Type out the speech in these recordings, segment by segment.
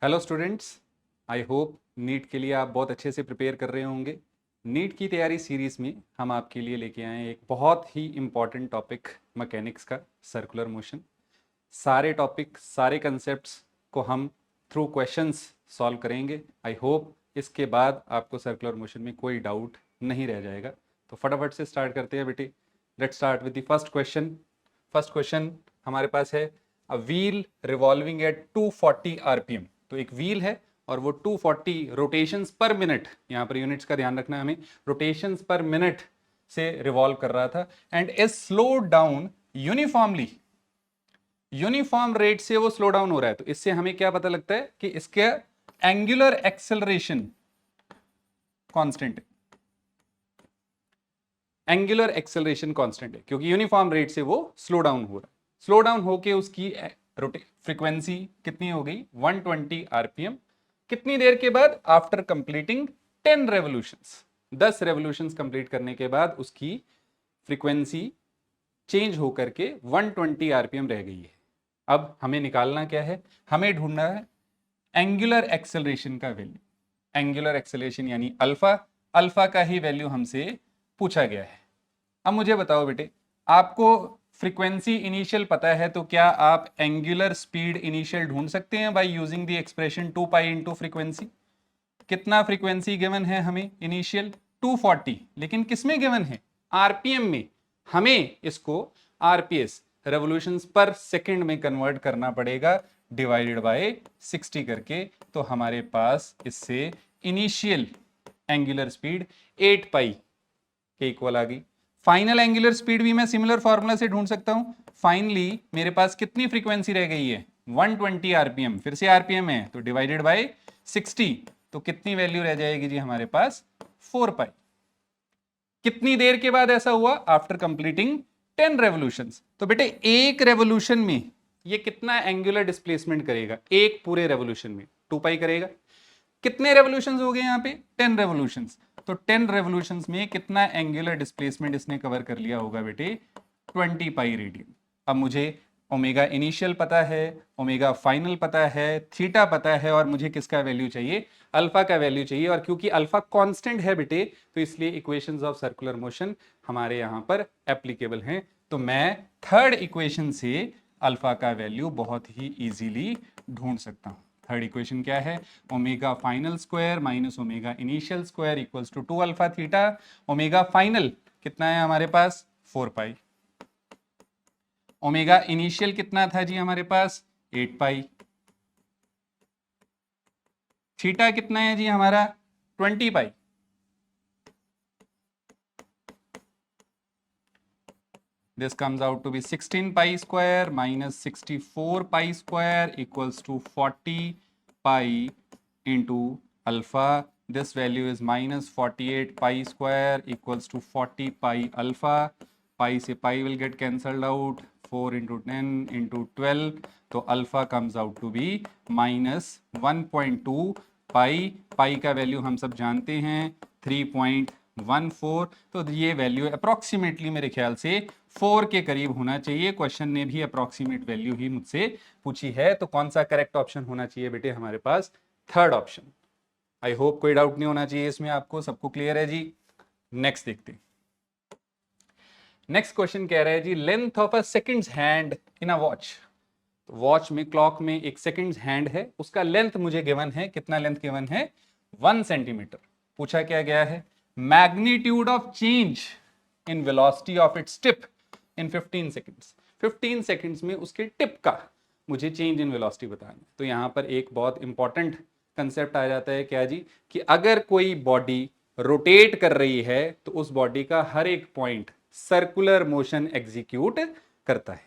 Hello students, I hope NEET के लिए आप बहुत अच्छे से प्रिपेयर कर रहे होंगे। नीट की तैयारी सीरीज़ में हम आपके लिए लेके आए हैं एक बहुत ही इम्पॉर्टेंट टॉपिक, मैकेनिक्स का सर्कुलर मोशन। सारे टॉपिक, सारे कंसेप्ट्स को हम थ्रू क्वेश्चंस सॉल्व करेंगे। आई होप इसके बाद आपको सर्कुलर मोशन में कोई डाउट नहीं रह जाएगा। तो फटाफट से स्टार्ट करते हैं बेटे। Let's start with the first question. First question हमारे पास है a wheel revolving at 240 RPM. तो एक व्हील है और वो 240 रोटेशंस पर मिनट, यहाँ पर यूनिट्स का ध्यान रखना है हमें, रोटेशंस पर मिनट से रिवॉल्व कर रहा था and is slowed down uniformly. Uniform rate से वो स्लो डाउन हो रहा है। तो इससे हमें क्या पता लगता है कि इसके एंगुलर एक्सेलरेशन कांस्टेंट है। एंगुलर एक्सेलरेशन कांस्टेंट है क्योंकि यूनिफॉर्म रेट से वो स्लो डाउन हो रहा है। स्लो डाउन होके उसकी फ्रीक्वेंसी कितनी हो गई? 120 आरपीएम। कितनी देर के बाद? After completing 10 revolutions. 10 revolutions complete करने के बाद उसकी फ्रीक्वेंसी चेंज होकर के 120 आरपीएम रह गई है। अब हमें निकालना क्या है? हमें ढूंढना है एंगुलर एक्सेलरेशन का वैल्यू। एंगुलर एक्सेलरेशन यानी अल्फा। अल्फा का ही वैल्यू हमसे पूछा गया है। अब मुझे बताओ बेटे, आपको फ्रीक्वेंसी इनिशियल पता है तो क्या आप एंगुलर स्पीड इनिशियल ढूंढ सकते हैं by using the expression 2 pi into frequency? कितना फ्रीक्वेंसी गिवन है हमें? इनिशियल 240, लेकिन किसमें गिवन है? आरपीएम में। हमें इसको आरपीएस, रेवोल्यूशंस पर सेकंड में कन्वर्ट करना पड़ेगा डिवाइडेड बाय 60 करके। तो हमारे पास इससे इनिशियल एंगुलर स्पीड 8 पाई के इक्वल आ गई। फाइनल एंगुलर स्पीड भी मैं सिमिलर फॉर्मूला से ढूंढ सकता हूं। फाइनली मेरे पास कितनी फ्रीक्वेंसी रह गई है? 120 आरपीएम। फिर से आरपीएम है तो डिवाइडेड बाय 60, तो कितनी वैल्यू रह जाएगी जी हमारे पास? 4 पाई। कितनी देर के बाद ऐसा हुआ? After completing 10 revolutions. तो बेटे एक रेवोल्यूशन में ये कितना एंगुलर डिस्प्लेसमेंट करेगा? एक पूरे रेवोल्यूशन में 2 पाई करेगा। कितने रेवोल्यूशंस हो गए यहाँ पे? 10 रेवोल्यूशंस। तो 10 रेवोल्यूशंस में कितना एंगुलर डिस्प्लेसमेंट इसने कवर कर लिया होगा बेटे? 20 पाई रेडियन। अब मुझे ओमेगा इनिशियल पता है, ओमेगा फाइनल पता है, थीटा पता है, और मुझे किसका वैल्यू चाहिए? अल्फा का वैल्यू चाहिए। और क्योंकि अल्फा कांस्टेंट है बेटे, तो इसलिए इक्वेशंस ऑफ सर्कुलर मोशन हमारे यहां पर एप्लीकेबल हैं। तो मैं थर्ड इक्वेशन से अल्फा का वैल्यू बहुत ही इजीली ढूंढ सकता हूं। थर्ड इक्वेशन क्या है? Omega final square minus omega initial square equals to 2 alpha theta. Omega final कितना है हमारे पास? 4 पाई। ओमेगा इनिशियल कितना था जी हमारे पास? 8 पाई। थीटा कितना है जी हमारा? 20 पाई। This comes out to be 16 pi square minus 64 pi square equals to 40 pi into alpha. This value is minus 48 pi square equals to 40 pi alpha. Pi से pi will get cancelled out. 4 into 10 into 12. तो alpha comes out to be minus 1.2 pi. pi का value हम सब जानते हैं 3.14। तो ये value approximately मेरे ख्याल से 4 के करीब होना चाहिए। क्वेश्चन ने भी अप्रोक्सीमेट वैल्यू ही मुझसे पूछी है। तो कौन सा करेक्ट ऑप्शन होना चाहिए बेटे हमारे पास? Third option. आई होप कोई डाउट नहीं होना चाहिए इसमें आपको, सबको क्लियर है जी। नेक्स्ट देखते हैं। नेक्स्ट क्वेश्चन कह रहा है जी length of a seconds hand in a watch. Watch में, क्लॉक में एक सेकंड्स हैंड है, उसका लेंथ मुझे गिवन है। कितना लेंथ गिवन है? 1 सेंटीमीटर। पूछा क्या गया है? Magnitude of change in velocity of its tip in 15 seconds. 15 seconds में उसके टिप का मुझे चेंज इन वेलोसिटी बताना है। तो यहां पर एक बहुत इंपॉर्टेंट कंसेप्ट आ जाता है, क्या जी? कि अगर कोई बॉडी रोटेट कर रही है तो उस बॉडी का हर एक पॉइंट सर्कुलर मोशन एग्जीक्यूट करता है।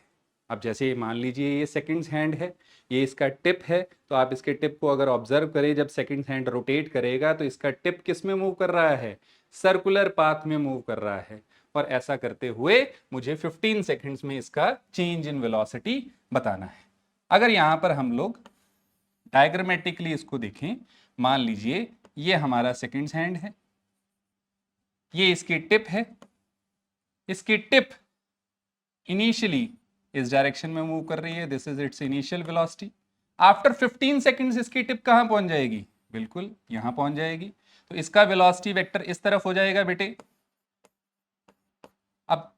अब जैसे मान लीजिए ये सेकंड्स हैंड है, ये इसका टिप है, तो आप इसके टिप को अगर ऑब्जर्व करें, जब सेकंड्स हैंड रोटेट करेगा तो इसका टिप किस में मूव कर रहा है? सर्कुलर पाथ में मूव कर रहा है। और ऐसा करते हुए मुझे 15 सेकंड्स में इसका चेंज इन वेलोसिटी बताना है। अगर यहां पर हम लोग डायग्रामेटिकली इसको देखें, मान लीजिए ये हमारा सेकंड्स हैंड है, ये इसकी टिप है, इसकी टिप इनिशियली इस डायरेक्शन में मूव कर रही है, this is it's initial velocity. After 15 seconds इसकी टिप कहां पहुंच जाएगी, बिल्कुल यहां पहुंच जाएगी। तो इसका वेलोसिटी वेक्टर इस तरफ हो जाएगा बेटे। अब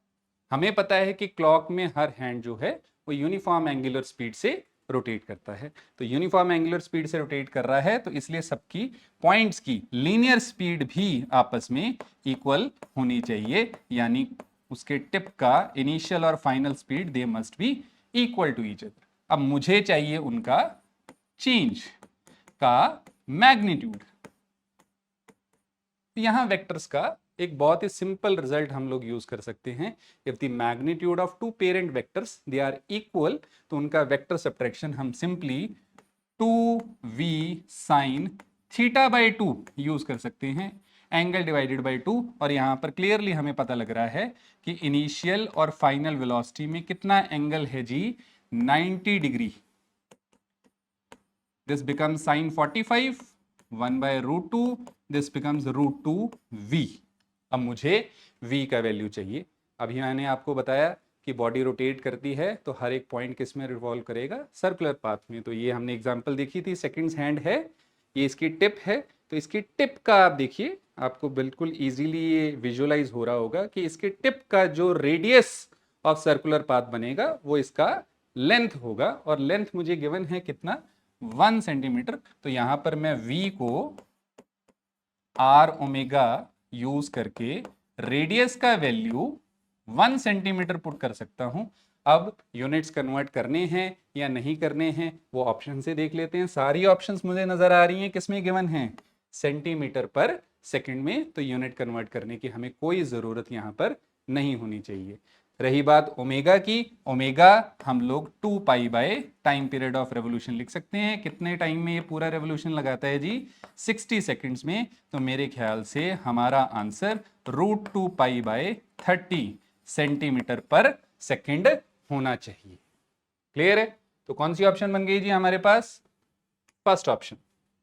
हमें पता है कि क्लॉक में हर हैंड जो है वो यूनिफॉर्म एंगुलर स्पीड से रोटेट करता है, तो यूनिफॉर्म एंगुलर स्पीड से रोटेट कर रहा है, तो इसलिए सबकी पॉइंट्स की लीनियर स्पीड भी आपस में इक्वल होनी चाहिए, यानी उसके टिप का इनिशियल और final speed they must be equal to each other. अब मुझे चाहिए उनका चेंज का मैग्नीट्यूड। यहां वेक्टर्स का एक बहुत ही सिंपल रिजल्ट हम लोग यूज कर सकते हैं। If the magnitude of two parent vectors they are equal, तो उनका वेक्टर सब्ट्रैक्शन हम simply 2v sine theta by 2 use कर सकते हैं, एंगल डिवाइडेड बाई 2। और यहां पर क्लियरली हमें पता लग रहा है कि इनिशियल और फाइनल वेलोसिटी में कितना एंगल है जी, 90 degree. This becomes sine 45, 1 by root 2, this becomes root 2 v। अब मुझे v का वैल्यू चाहिए। अभी मैंने आपको बताया कि बॉडी रोटेट करती है तो हर एक पॉइंट किस में रिवॉल्व करेगा, सर्कुलर पाथ में। तो ये हमने एग्जांपल देखी थी, सेकंड्स हैंड है, ये इसकी टिप है, तो इसकी टिप का आप देखिए, आपको बिल्कुल इजीली ये विजुअलाइज हो रहा होगा कि इसके टिप का जो रेडियस ऑफ सर्कुलर पाथ बनेगा वो इसका लेंथ होगा, और लेंथ मुझे गिवन है कितना, 1 सेंटीमीटर। तो यहां पर मैं v को r ओमेगा यूज करके रेडियस का वैल्यू 1 सेंटीमीटर पुट कर सकता हूं। अब यूनिट्स कन्वर्ट करने हैं या नहीं करने हैं वो ऑप्शन से देख लेते हैं। सारी ऑप्शंस मुझे नजर आ रही हैं, किसमें गिवन है, सेंटीमीटर पर सेकंड में, तो यूनिट कन्वर्ट करने की हमें कोई जरूरत यहां पर नहीं होनी चाहिए। रही बात ओमेगा की, ओमेगा हम लोग 2 pi by time period of revolution लिख सकते हैं। कितने टाइम में ये पूरा रेवोल्यूशन लगाता है जी, 60 सेकंड्स में। तो मेरे ख्याल से हमारा answer root 2 pi by 30 centimetre per second होना चाहिए। क्लियर है? तो कौन सी ऑप्शन बन गई जी हमारे पास, first option.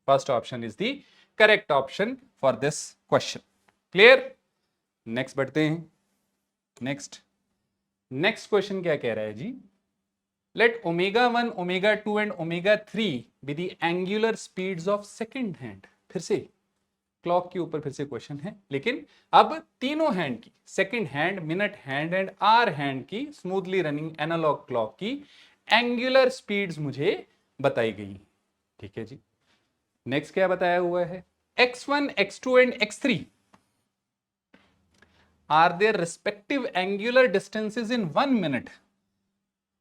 First option is the correct option for this question. Clear? Next बढ़ते हैं। नेक्स्ट क्वेश्चन क्या कह रहा है जी, let omega 1, omega 2 and omega 3 be the angular speeds of second hand. फिर से क्लॉक के ऊपर फिर से क्वेश्चन है, लेकिन अब तीनों हैंड की, second hand, minute hand and hour hand की स्मूथली रनिंग एनालॉग क्लॉक की एंगुलर स्पीड्स मुझे बताई गई। ठीक है जी। नेक्स्ट क्या बताया हुआ है, x1, x2 and x3 are their respective angular distances in 1 minute.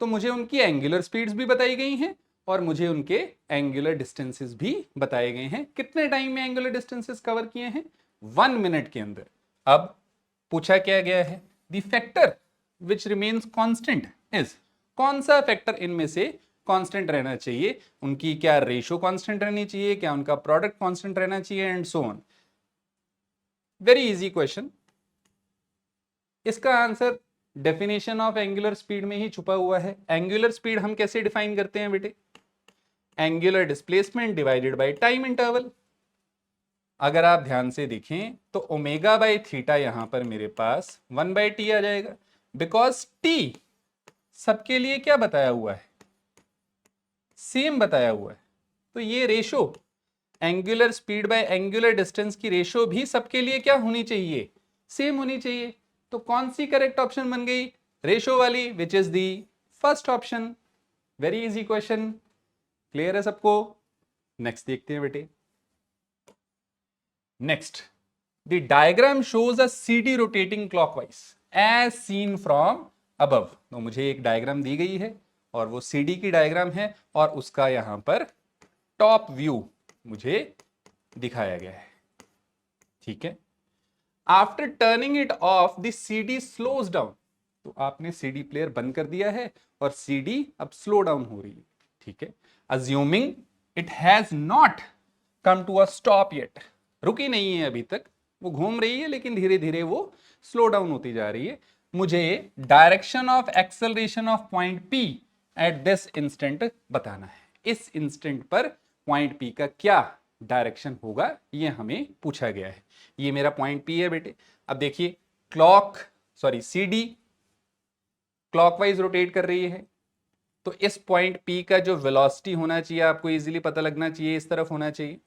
तो मुझे उनकी एंगुलर स्पीड्स भी बताई गई हैं और मुझे उनके एंगुलर डिस्टेंसेस भी बताए गए हैं। कितने टाइम में एंगुलर डिस्टेंसेस कवर किए हैं, 1 मिनट के अंदर। अब पूछा क्या गया है, the factor which remains constant is, कौन सा फैक्टर इनमें से कांस्टेंट रहना चाहिए, उनकी क्या रेशो कांस्टेंट रहनी चाहिए, क्या उनका प्रोडक्ट कांस्टेंट रहना चाहिए, and so on. Very easy question. इसका answer definition of angular speed में ही छुपा हुआ है। एंगुलर स्पीड हम कैसे डिफाइन करते हैं बेटे, angular displacement divided by time interval. अगर आप ध्यान से देखें तो ओमेगा बाय थीटा यहां पर मेरे पास 1 बाय टी आ जाएगा, बिकॉज टी सबके लिए क्या बताया हुआ है, सेम बताया हुआ है। तो ये ratio angular speed bye angular distance की रेशो भी सबके लिए क्या होनी चाहिए, सेम होनी चाहिए। तो कौन सी करेक्ट ऑप्शन बन गई, रेशो वाली, which is the first option. Very easy question. Clear है सबको? नेक्स्ट देखते हैं बेटे। Next, the diagram shows a CD rotating clockwise as seen from above. तो मुझे एक डायग्राम दी गई है और वो सीडी की डायग्राम है और उसका यहां पर टॉप व्यू मुझे दिखाया गया है। ठीक है। After turning it of the CD slows down. तो आपने सीडी प्लेयर बंद कर दिया है और सीडी अब स्लो डाउन हो रही है। ठीक है। Assuming it has not come to a stop yet, रुकी नहीं है अभी तक, वो घूम रही है लेकिन धीरे धीरे वो स्लो डाउन होती जा रही है। मुझे direction of acceleration of point P at this instant बताना है। इस इंस्टेंट पर पॉइंट पी का क्या डायरेक्शन होगा ये हमें पूछा गया है। ये मेरा पॉइंट पी है बेटे। अब देखिए सीडी क्लॉकवाइज रोटेट कर रही है, तो इस पॉइंट P का जो वेलोसिटी होना चाहिए आपको इजीली पता लगना चाहिए, इस तरफ होना चाहिए।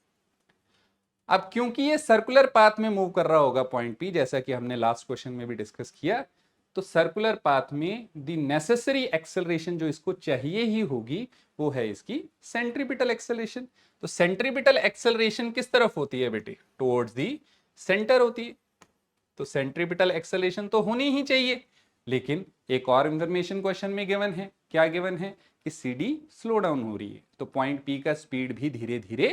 अब क्योंकि ये सर्कुलर पाथ में मूव कर रहा होगा पॉइंट P, जैसा कि हमने लास्ट क्वेश्चन में भी डिस्कस किया, तो सर्कुलर पाथ में द नेसेसरी एक्सेलरेशन जो इसको चाहिए ही होगी वो है इसकी सेंट्रीपिटल एक्सेलरेशन। तो सेंट्रीपिटल एक्सेलरेशन किस तरफ होती है बेटे? टुवर्ड्स दी सेंटर होती है। तो सेंट्रीपिटल एक्सेलरेशन तो होनी ही चाहिए, लेकिन एक और इंफॉर्मेशन क्वेश्चन में गिवन है। क्या गिवन है? कि CD स्लो डाउन हो रही है, तो पॉइंट P का स्पीड भी धीरे धीरे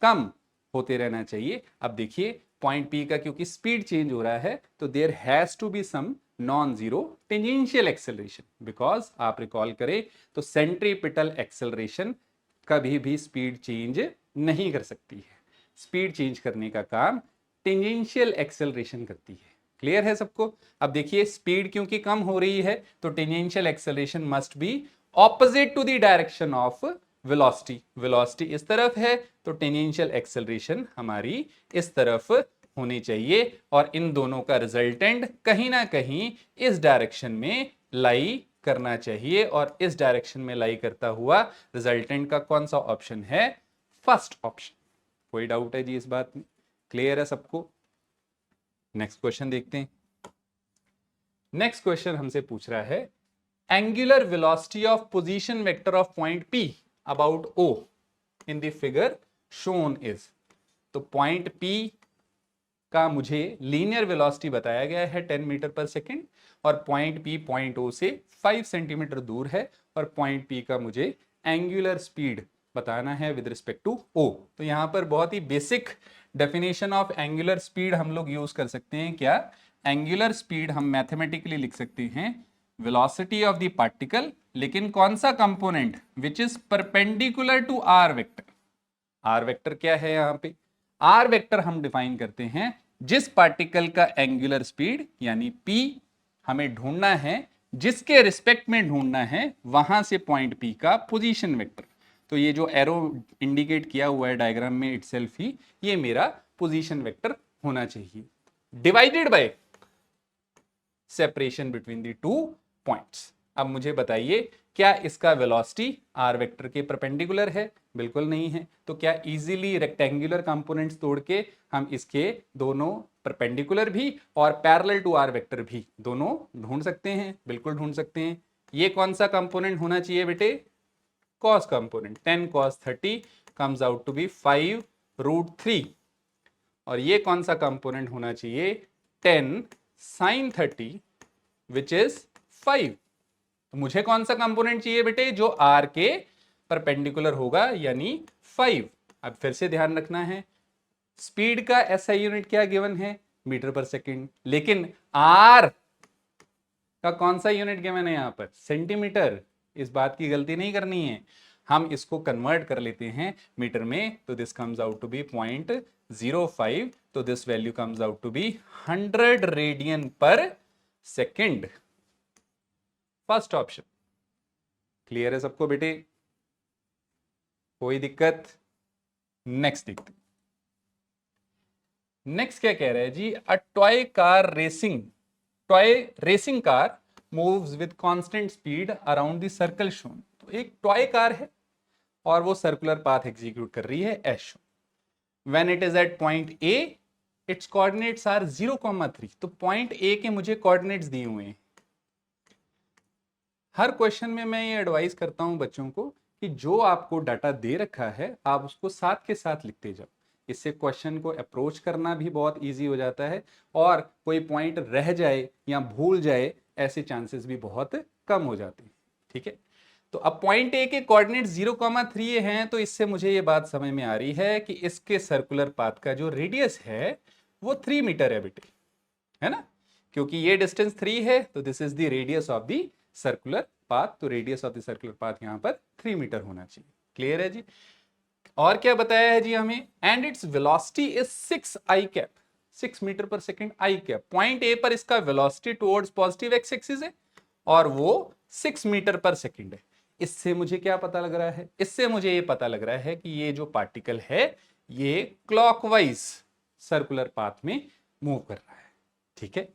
कम होते रहना चाहिए। अब देखिए पॉइंट P का क्योंकि स्पीड चेंज हो रहा है, तो there has to be some non zero tangential acceleration, because आप रिकॉल करें तो सेंट्रीपिटल एक्सेलरेशन कभी भी स्पीड चेंज नहीं कर सकती है। स्पीड चेंज करने का काम टेंजेंशियल एक्सेलरेशन करती है। क्लियर है सबको? अब देखिए स्पीड क्योंकि कम हो रही है तो tangential acceleration must be opposite to the direction of velocity. Velocity इस तरफ है तो टेंजेंशियल एक्सेलरेशन हमारी इस तरफ होनी चाहिए, और इन दोनों का रिजल्टेंट कहीं ना कहीं इस डायरेक्शन में लाई करना चाहिए, और इस डायरेक्शन में लाई करता हुआ रिजल्टेंट का कौन सा ऑप्शन है? First option. कोई डाउट है जी इस बात में? क्लियर है सबको? नेक्स्ट क्वेश्चन देखते हैं। नेक्स्ट क्वेश्चन हमसे पूछ रहा है angular velocity of position vector of point P about O in the figure shown is. तो पॉइंट P का मुझे लीनियर वेलोसिटी बताया गया है 10 मीटर पर सेकेंड, और पॉइंट P पॉइंट O से 5 सेंटीमीटर दूर है, और पॉइंट P का मुझे एंगुलर स्पीड बताना है विद रिस्पेक्ट टू O। तो यहां पर बहुत ही basic definition of angular speed हम लोग यूज कर सकते हैं। क्या? एंगुलर स्पीड हम मैथमेटिकली लिख सकते हैं वेलोसिटी ऑफ द पार्टिकल, लेकिन कौन सा component? Which is perpendicular to R vector. R vector क्या है यहां पे? आर वेक्टर हम डिफाइन करते हैं जिस पार्टिकल का एंगुलर स्पीड यानी P हमें ढूंढना है, जिसके रिस्पेक्ट में ढूंढना है, वहां से पॉइंट P का पोजीशन वेक्टर। तो ये जो एरो इंडिकेट किया हुआ है डायग्राम में इटसेल्फ ही, ये मेरा पोजीशन वेक्टर होना चाहिए, divided by separation between the two points. अब मुझे बताइए क्या इसका वेलोसिटी आर वेक्टर के परपेंडिकुलर है? बिल्कुल नहीं है। तो क्या इजीली रेक्टेंगुलर कंपोनेंट्स तोड़ के हम इसके दोनों परपेंडिकुलर भी और पैरेलल टू आर वेक्टर भी दोनों ढूंढ सकते हैं? बिल्कुल ढूंढ सकते हैं। ये कौन सा कंपोनेंट होना चाहिए बेटे? Cos component. 10 cos 30 comes out to be 5√3, और ये कौन सा कंपोनेंट होना चाहिए? 10 sin 30 विच इज 5। तो मुझे कौन सा कंपोनेंट चाहिए बेटे? जो आर के परपेंडिकुलर होगा, यानी 5। अब फिर से ध्यान रखना है स्पीड का एसआई यूनिट क्या गिवन है? मीटर पर सेकेंड, लेकिन आर का कौन सा यूनिट गिवन है यहां पर? सेंटीमीटर। इस बात की गलती नहीं करनी है, हम इसको कन्वर्ट कर लेते हैं मीटर में, तो this comes out to be 0.05, तो this value comes out to be 100 radian per second. First option. Clear है सबको बेटे? कोई दिक्कत? नेक्स्ट देखते। नेक्स्ट क्या कह रहा है जी? A toy racing car moves with constant speed around the circle shown. तो एक टॉय कार है और वो सर्कुलर पाथ एग्जीक्यूट कर रही है as shown. When it is at point A its coordinates are 0,3। तो पॉइंट ए के मुझे कोऑर्डिनेट्स दिए हुए हैं। हर क्वेश्चन में मैं ये एडवाइस करता हूं बच्चों को कि जो आपको डाटा दे रखा है आप उसको साथ के साथ लिखते जाओ। इससे क्वेश्चन को अप्रोच करना भी बहुत इजी हो जाता है, और कोई पॉइंट रह जाए या भूल जाए ऐसे चांसेस भी बहुत कम हो जाते हैं। ठीक है, तो अब पॉइंट ए के कोऑर्डिनेट 0,3 हैं, तो इससे मुझे ये बात समझ में आ रही है कि इसके सर्कुलर पाथ का जो रेडियस है वो 3 मीटर है बेटे, है ना? क्योंकि ये डिस्टेंस 3 है, तो this is the radius of the circular path. तो radius of the circular path यहां पर 3 मीटर होना चाहिए। क्लियर है जी? और क्या बताया है जी हमें? And its velocity is 6 i cap, 6 metre per second i cap. Point A पर इसका velocity towards positive x axis है और वो 6 मीटर पर सेकेंड है। इससे मुझे क्या पता लग रहा है? इससे मुझे ये पता लग रहा है कि ये जो पार्टिकल है ये क्लॉकवाइज सर्कुलर पाथ में मूव कर रहा है। ठीक है,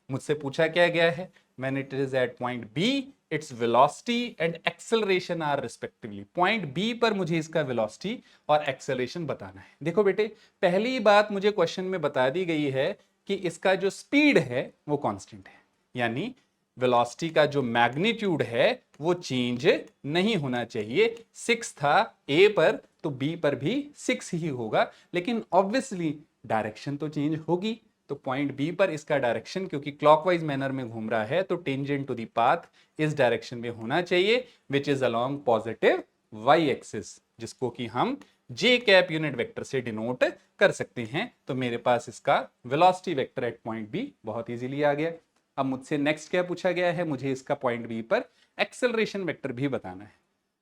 मुझसे पूछा क्या गया है? When it is at point B its velocity and acceleration are respectively. Point B पर मुझे इसका वेलोसिटी और एक्सेलरेशन बताना है। देखो बेटे, पहली बात मुझे क्वेश्चन में बता दी गई है कि इसका जो स्पीड है वो कांस्टेंट है, यानी वेलोसिटी का जो मैग्नीट्यूड है वो चेंज नहीं होना चाहिए। 6 था ए पर, तो बी पर भी 6 ही होगा, लेकिन ऑब्वियसली डायरेक्शन तो चेंज होगी। तो पॉइंट बी पर इसका डायरेक्शन क्योंकि क्लॉकवाइज मैनर में घूम रहा है, तो टेंजेंट टू द पाथ इस डायरेक्शन में होना चाहिए, which is along positive Y axis, जिसको कि हम जे कैप यूनिट वेक्टर से डिनोट कर सकते हैं। तो मेरे पास इसका velocity vector at point B बहुत इजीली आ गया। अब मुझसे नेक्स्ट क्या पूछा गया है, मुझे इसका पॉइंट बी पर एक्सेलरेशन वेक्टर भी बताना है।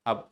अब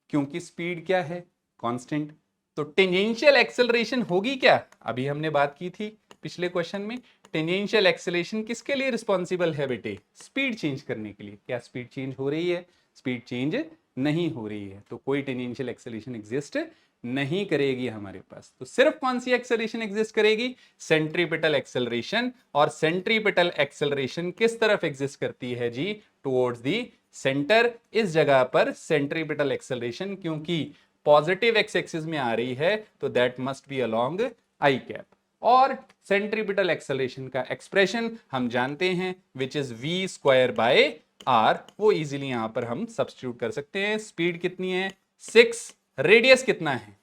क्योंकि स्पीड क्या है, कांस्टेंट, तो टेंजेंशियल एक्सेलरेशन होगी क्या, अभी हमने बात की थी पिछले क्वेश्चन में। टेंजेंशियल एक्सेलरेशन किसके लिए रिस्पॉन्सिबल है बेटे, स्पीड चेंज करने के लिए। क्या स्पीड चेंज हो रही है, स्पीड चेंज नहीं हो रही है, तो कोई टेंजेंशियल एक्सेलरेशन एग्जिस्ट नहीं करेगी हमारे पास। तो सिर्फ कौन सी एक्सेलरेशन एग्जिस्ट करेगी, सेंट्रीपिटल एक्सेलरेशन। और सेंट्रीपिटल एक्सेलरेशन किस तरफ एग्जिस्ट करती है जी, टुवर्ड्स दी सेंटर। इस जगह पर सेंट्रीपिटल एक्सेलरेशन क्योंकि पॉजिटिव एक्स एक्सिस में आ रही है, तो that must be along I cap. और सेंट्रीपिटल एक्सेलरेशन का एक्सप्रेशन हम जानते हैं, which is V square by R. वो इजीली यहां पर हम सब्स्टिट्यूट कर सकते हैं। स्पीड कितनी है 6, रेडियस कितना है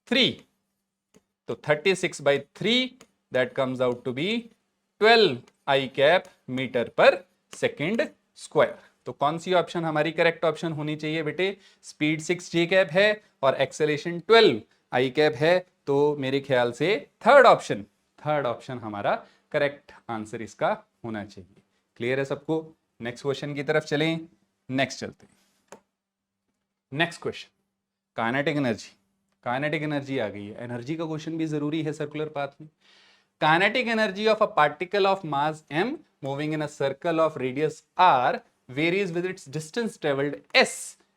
3, तो 36/3 that comes out to be 12 I cap metre per second square. तो कौन सी ऑप्शन हमारी करेक्ट ऑप्शन होनी चाहिए बेटे, स्पीड 6 जे कैप है और एक्सेलरेशन 12 आई कैप है, तो मेरे ख्याल से थर्ड ऑप्शन हमारा करेक्ट आंसर इसका होना चाहिए। क्लियर है सबको? नेक्स्ट क्वेश्चन की तरफ चलें। नेक्स्ट चलते हैं। नेक्स्ट क्वेश्चन, काइनेटिक एनर्जी आ गई है। एनर्जी का क्वेश्चन भी जरूरी है सर्कुलर पाथ में। Kinetic energy of a particle of mass m moving in a circle of radius r varies with its distance travelled s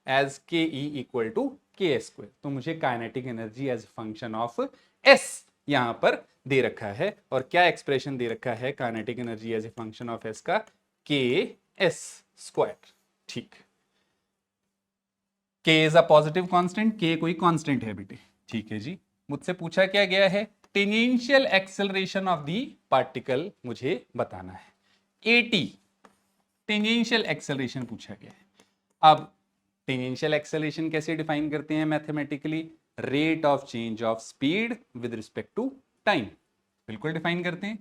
as ke equal to k²। तो मुझे kinetic energy as function of s यहां पर दे रखा है, और क्या expression दे रखा है kinetic energy as a function of s का, k² ठीक। k is a positive constant, k कोई कांस्टेंट है बेटे, ठीक है जी। मुझसे पूछा क्या गया है, tangential acceleration of the particle मुझे बताना है। at टेंजेंशियल एक्सेलरेशन पूछा गया है। अब टेंजेंशियल एक्सेलरेशन कैसे डिफाइन करते हैं mathematically, rate of change of speed with respect to time, बिल्कुल डिफाइन करते हैं,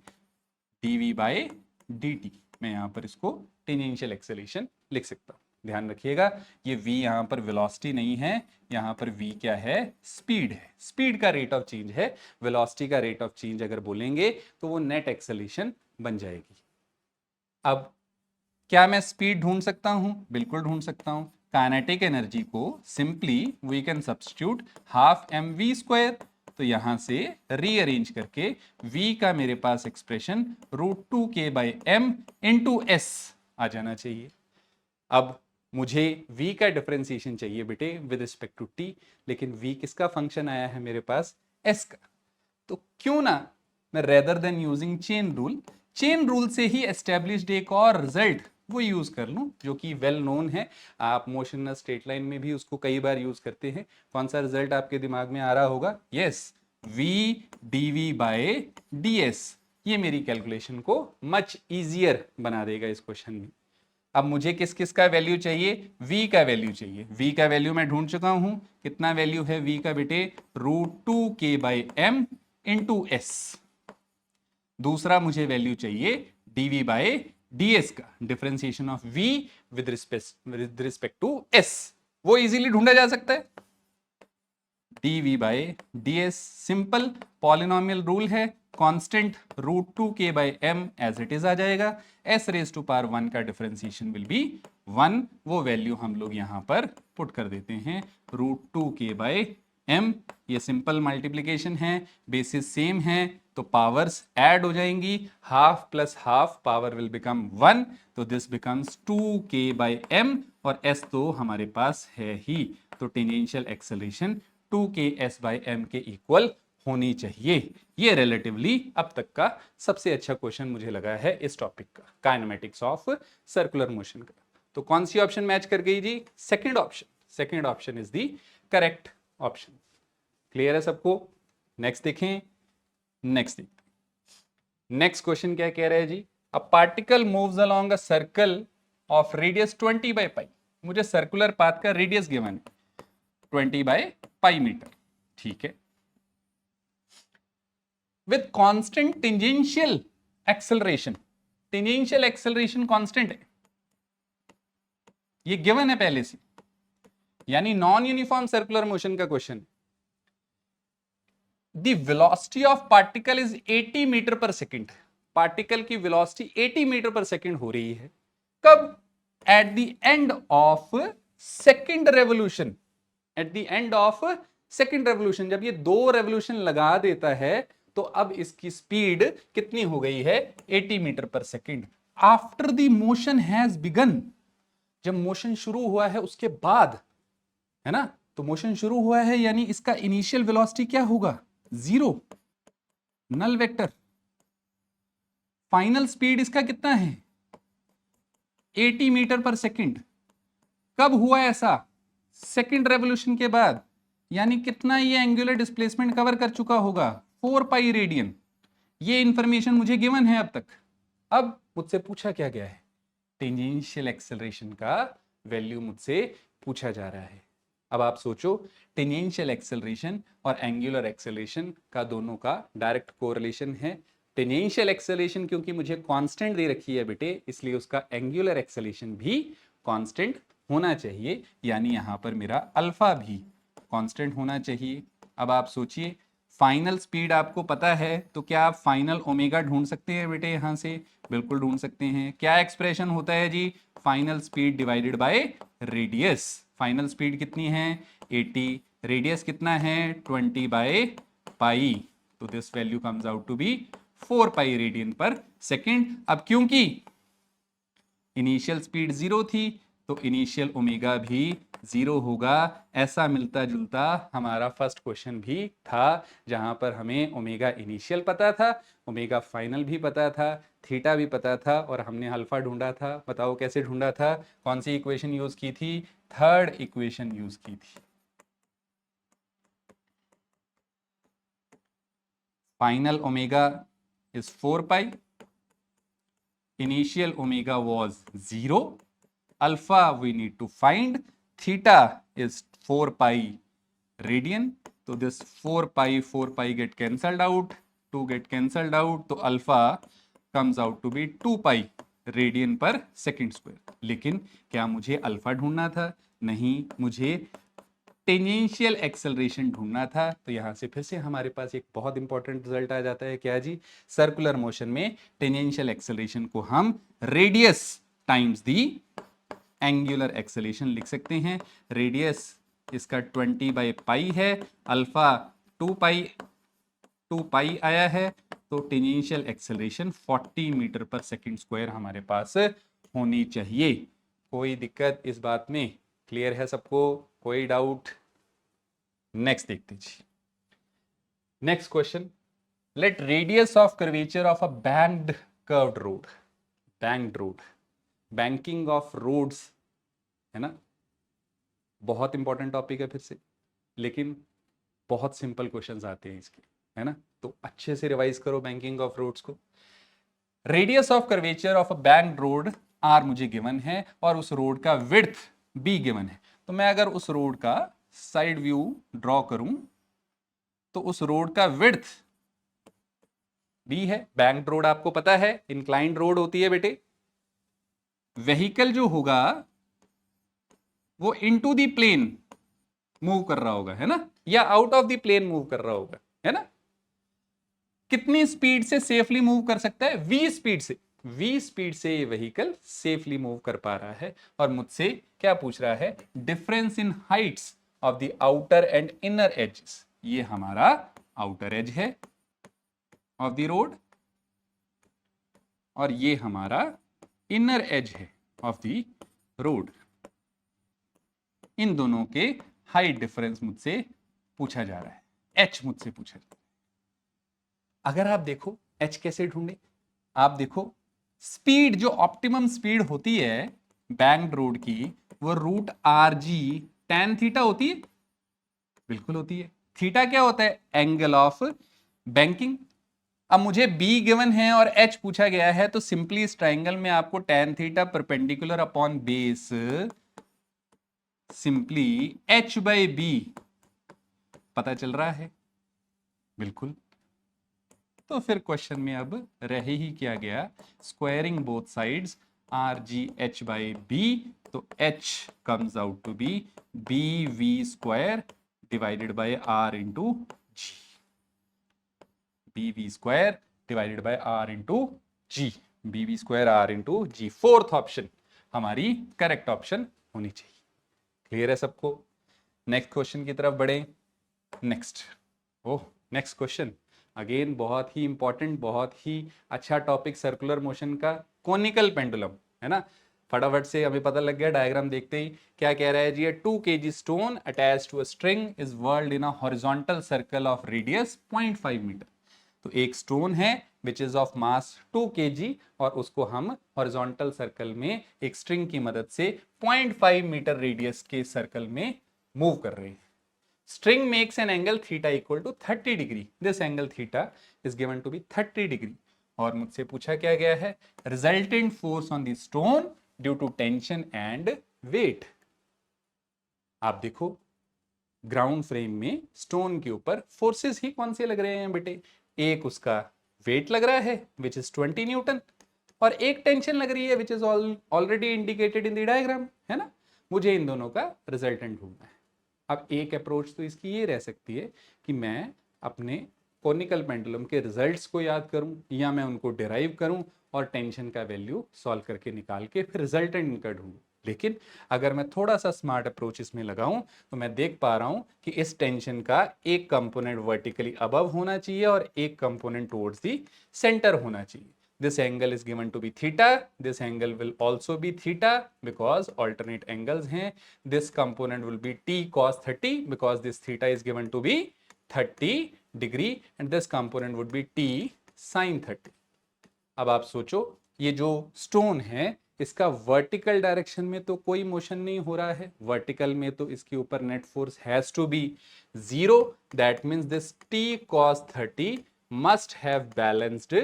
dv/dt। मैं यहां पर इसको टेंजेंशियल एक्सेलरेशन लिख सकता हूं। ध्यान रखिएगा, ये v यहां पर वेलोसिटी नहीं है, यहां पर v क्या है, स्पीड है। स्पीड का रेट ऑफ चेंज है, वेलोसिटी का रेट ऑफ चेंज अगर बोलेंगे तो वो नेट एक्सेलरेशन बन जाएगी। अब क्या मैं स्पीड ढूंढ सकता हूं, बिल्कुल ढूंढ सकता हूं। काइनेटिक एनर्जी को simply we can substitute half mv², तो यहां से रीअरेंज करके v का मेरे पास एक्सप्रेशन √2k/m इंटू s आ जाना चाहिए। अब मुझे v का डिफरेंशिएशन चाहिए बेटे विद रिस्पेक्ट टू t, लेकिन v किसका फंक्शन आया है मेरे पास, s का। तो क्यों ना मैं rather than using chain rule से ही एस्टेब्लिश्ड एक और रिजल्ट वो यूज कर लूं, जो कि वेल नोन है। आप मोशन स्ट्रेट लाइन में भी उसको कई बार यूज करते हैं। कौन सा रिजल्ट आपके दिमाग में आ रहा होगा, यस, v dv/ds। ये मेरी कैलकुलेशन को मच इजियर बना देगा इस क्वेश्चन में। अब मुझे किस किस का वैल्यू चाहिए, v का वैल्यू चाहिए। v का वैल्यू मैं ढूंढ चुका हूं, कितना वैल्यू है v का बेटे, √2k/m इंटू s। दूसरा मुझे वैल्यू चाहिए dv/ds का, differentiation of v with respect to s। वो इजीली ढूंढा जा सकता है, dv/ds सिंपल पॉलिनोमियल रूल है, constant √2k/m as it is आ जाएगा। s⁻1 का डिफरेंशिएशन विल बी 1, वो वैल्यू हम लोग यहां पर पुट कर देते हैं, √2k/m। ये सिंपल मल्टीप्लीकेशन है, बेसिस सेम है, तो पावर्स ऐड हो जाएंगी, half plus half power will become 1, तो दिस बिकम्स 2k/m, और s तो हमारे पास है ही, तो टेंजेंशियल एक्सेलरेशन 2ks/m के इक्वल होनी चाहिए। ये रिलेटिवली अब तक का सबसे अच्छा क्वेश्चन मुझे लगा है इस टॉपिक का, काइनेमेटिक्स ऑफ सर्कुलर मोशन का। तो कौन सी ऑप्शन मैच कर गई जी? Second option. Second option is the correct option. Clear है सबको? नेक्स्ट देखें, नेक्स्ट देखते हैं। नेक्स्ट क्वेश्चन क्या कह रहा है जी? A particle moves along a circle of radius 20 by pi. मुझे सर्कुलर पाथ का रेडियस गिवन है 20 बाई पाई मीटर, ठीक है, with constant tangential acceleration. Tangential acceleration constant है, ये गिवन है पहले से, यानी नॉन यूनिफॉर्म सर्कुलर मोशन का question. The velocity of particle is 80 metre per second. Particle की वेलोसिटी 80 मीटर पर सेकेंड हो रही है। कब? At the end of second revolution. At the end of second revolution, जब ये 2 रेवोल्यूशन लगा देता है तो अब इसकी स्पीड कितनी हो गई है? 80 metre per second. After the motion has begin, जब मोशन शुरू हुआ है उसके बाद, है ना, तो मोशन शुरू हुआ है यानी इसका इनिशियल वेलोसिटी क्या होगा? 0, नल वेक्टर। फाइनल स्पीड इसका कितना है? 80 मीटर पर सेकेंड। कब हुआ ऐसा? सेकेंड रेवोल्यूशन के बाद, यानी कितना ये एंगुलर डिस्प्लेसमेंट कवर कर चुका होगा? 4 पाई रेडियन। ये इंफॉर्मेशन मुझे गिवन है अब तक। अब मुझसे पूछा क्या गया है? टेंजेंशियल एक्सेलरेशन का वैल्यू मुझसे पूछा जा रहा है। अब आप सोचो, टेंजेंशियल एक्सेलरेशन और एंगुलर एक्सेलरेशन का दोनों का डायरेक्ट कोरिलेशन है। टेंजेंशियल एक्सेलरेशन क्योंकि मुझे कांस्टेंट दे रखी है बेटे, इसलिए उसका एंगुलर एक्सेलरेशन भी कांस्टेंट होना चाहिए, यानी यहां पर मेरा अल्फा भी कांस्टेंट होना चाहिए। अब आप सोचिए, फाइनल स्पीड आपको पता है तो क्या आप फाइनल ओमेगा ढूंढ सकते हैं बेटे? यहां से बिल्कुल ढूंढ सकते हैं। क्या एक्सप्रेशन होता है जी? Final speed divided by radius. Final speed कितनी है? 80, रेडियस कितना है? 20 बाय पाई, तो this value comes out to be 4 pi radian per second. अब क्योंकि इनिशियल स्पीड 0 थी तो इनिशियल ओमेगा भी 0 होगा। ऐसा मिलता जुलता हमारा फर्स्ट क्वेश्चन भी था, जहां पर हमें ओमेगा इनिशियल पता था, ओमेगा फाइनल भी पता था, थीटा भी पता था, और हमने अल्फा ढूंढा था। बताओ कैसे ढूंढा था? कौन सी इक्वेशन यूज की थी? थर्ड इक्वेशन यूज की थी। Final omega is 4 pi, initial omega was 0, alpha we need to find, theta is 4 pi radian, so this 4 pi get cancelled out, 2 get cancelled out, तो alpha comes out to be 2 pi radian per second square. लेकिन क्या मुझे alpha ढूंढना था? नहीं, मुझे tangential acceleration ढूंढना था। तो यहां से फिर से हमारे पास एक बहुत इंपॉर्टेंट रिजल्ट आ जाता है। क्या जी? सर्कुलर मोशन में टेंजेंशियल एक्सेलरेशन को हम radius times the angular acceleration लिख सकते हैं। रेडियस इसका 20 बाई पाई है, अल्फा 2 पाई आया है, तो tangential acceleration 40 metre per second square हमारे पास होनी चाहिए। कोई दिक्कत इस बात में? क्लियर है सबको? कोई डाउट? नेक्स्ट देखते जी। Next question, let radius of curvature of a banked curved road. Banked road, banking of roads, है ना, बहुत इंपॉर्टेंट टॉपिक है फिर से, लेकिन बहुत सिंपल क्वेश्चंस आते हैं इसके, है ना, तो अच्छे से रिवाइज करो बैंकिंग ऑफ रोड्स को। Radius of curvature of a banked road R मुझे गिवन है, और उस रोड का विड्थ बी गिवन है। तो मैं अगर उस रोड का साइड व्यू ड्रॉ करूं तो उस रोड का विड्थ बी है। बैंक्ड रोड आपको पता है इंक्लाइंड रोड होती है बेटे। व्हीकल जो होगा वो इनटू द प्लेन मूव कर रहा होगा, है ना, या out of the plane move कर रहा होगा, है ना। कितनी स्पीड से सेफली मूव कर सकता है? v स्पीड से। v स्पीड से ये व्हीकल सेफली मूव कर पा रहा है। और मुझसे क्या पूछ रहा है? Difference in heights of the outer and inner edges. ये हमारा आउटर एज है ऑफ द रोड, और ये हमारा इनर एज है ऑफ द रोड। इन दोनों के हाइट डिफरेंस मुझसे पूछा जा रहा है, h मुझसे पूछा जा रहा है। अगर आप देखो h कैसे ढूंढे, आप देखो स्पीड, जो ऑप्टिमम स्पीड होती है बैंक्ड रोड की वो root r g tan theta होती है? बिल्कुल होती है। थीटा क्या होता है? Angle of banking. अब मुझे बी गिवन है और एच पूछा गया है, तो सिंपली इस ट्राइंगल में आपको tan theta perpendicular upon base simply H by B पता चल रहा है। बिल्कुल। तो फिर क्वेश्चन में अब रह ही क्या गया, squaring both sides r g h by b, तो h comes out to be b v square divided by r into g, b v square divided by r into g, b v square r into g. Fourth option हमारी correct option होनी चाहिए। Clear है सबको? Next question की तरफ बढ़े। Next question again बहुत ही important, बहुत ही अच्छा टॉपिक, सर्कुलर मोशन का कोनिकल पेंडुलम, है ना। फटाफट से हमें पता लग गया डायग्राम देखते ही। क्या कह रहा है जी? 2 kg stone attached to a string is whirled in a horizontal circle of radius 0.5 metre. तो एक स्टोन है which is of mass 2 kg और उसको हम हॉरिजॉन्टल सर्कल में एक स्ट्रिंग की मदद से 0.5 मीटर रेडियस के सर्कल में मूव कर रहे हैं। String makes an angle theta equal to 30 degree. This angle theta is given to be 30 degree. और मुझसे पूछा क्या गया है? Resultant force on the stone due to tension and weight. आप देखो ग्राउंड फ्रेम में स्टोन के ऊपर फोर्सेस ही कौन से लग रहे हैं बेटे? एक उसका वेट लग रहा है विच इज 20 न्यूटन, और एक टेंशन लग रही है which is already indicated in the diagram, है ना। मुझे इन दोनों का रिजल्टेंट ढूंढना है। अब एक अप्रोच तो इसकी ये रह सकती है कि मैं अपने कोनिकल पेंडुलम के रिजल्ट्स को याद करूं या मैं उनको डिराइव करूं और टेंशन का वैल्यू सॉल्व करके निकाल के फिर रिजल्टेंट इनका ढूंढूं। लेकिन अगर मैं थोड़ा सा स्मार्ट अप्रोच इसमें लगाऊं तो मैं देख पा रहा हूं कि इस टेंशन का एक कंपोनेंट वर्टिकली अबव होना चाहिए और एक कंपोनेंट टुवर्ड्स दी सेंटर होना चाहिए। This angle is given to be theta. This angle will also be theta because alternate angles हैं. This component will be t cos 30 because this theta is given to be 30 degree and this component would be t sin 30. अब आप सोचो ये जो stone है इसका vertical direction में तो कोई मोशन नहीं हो रहा है, वर्टिकल में तो इसके ऊपर net force has to be 0. That means this t cos 30 must have balanced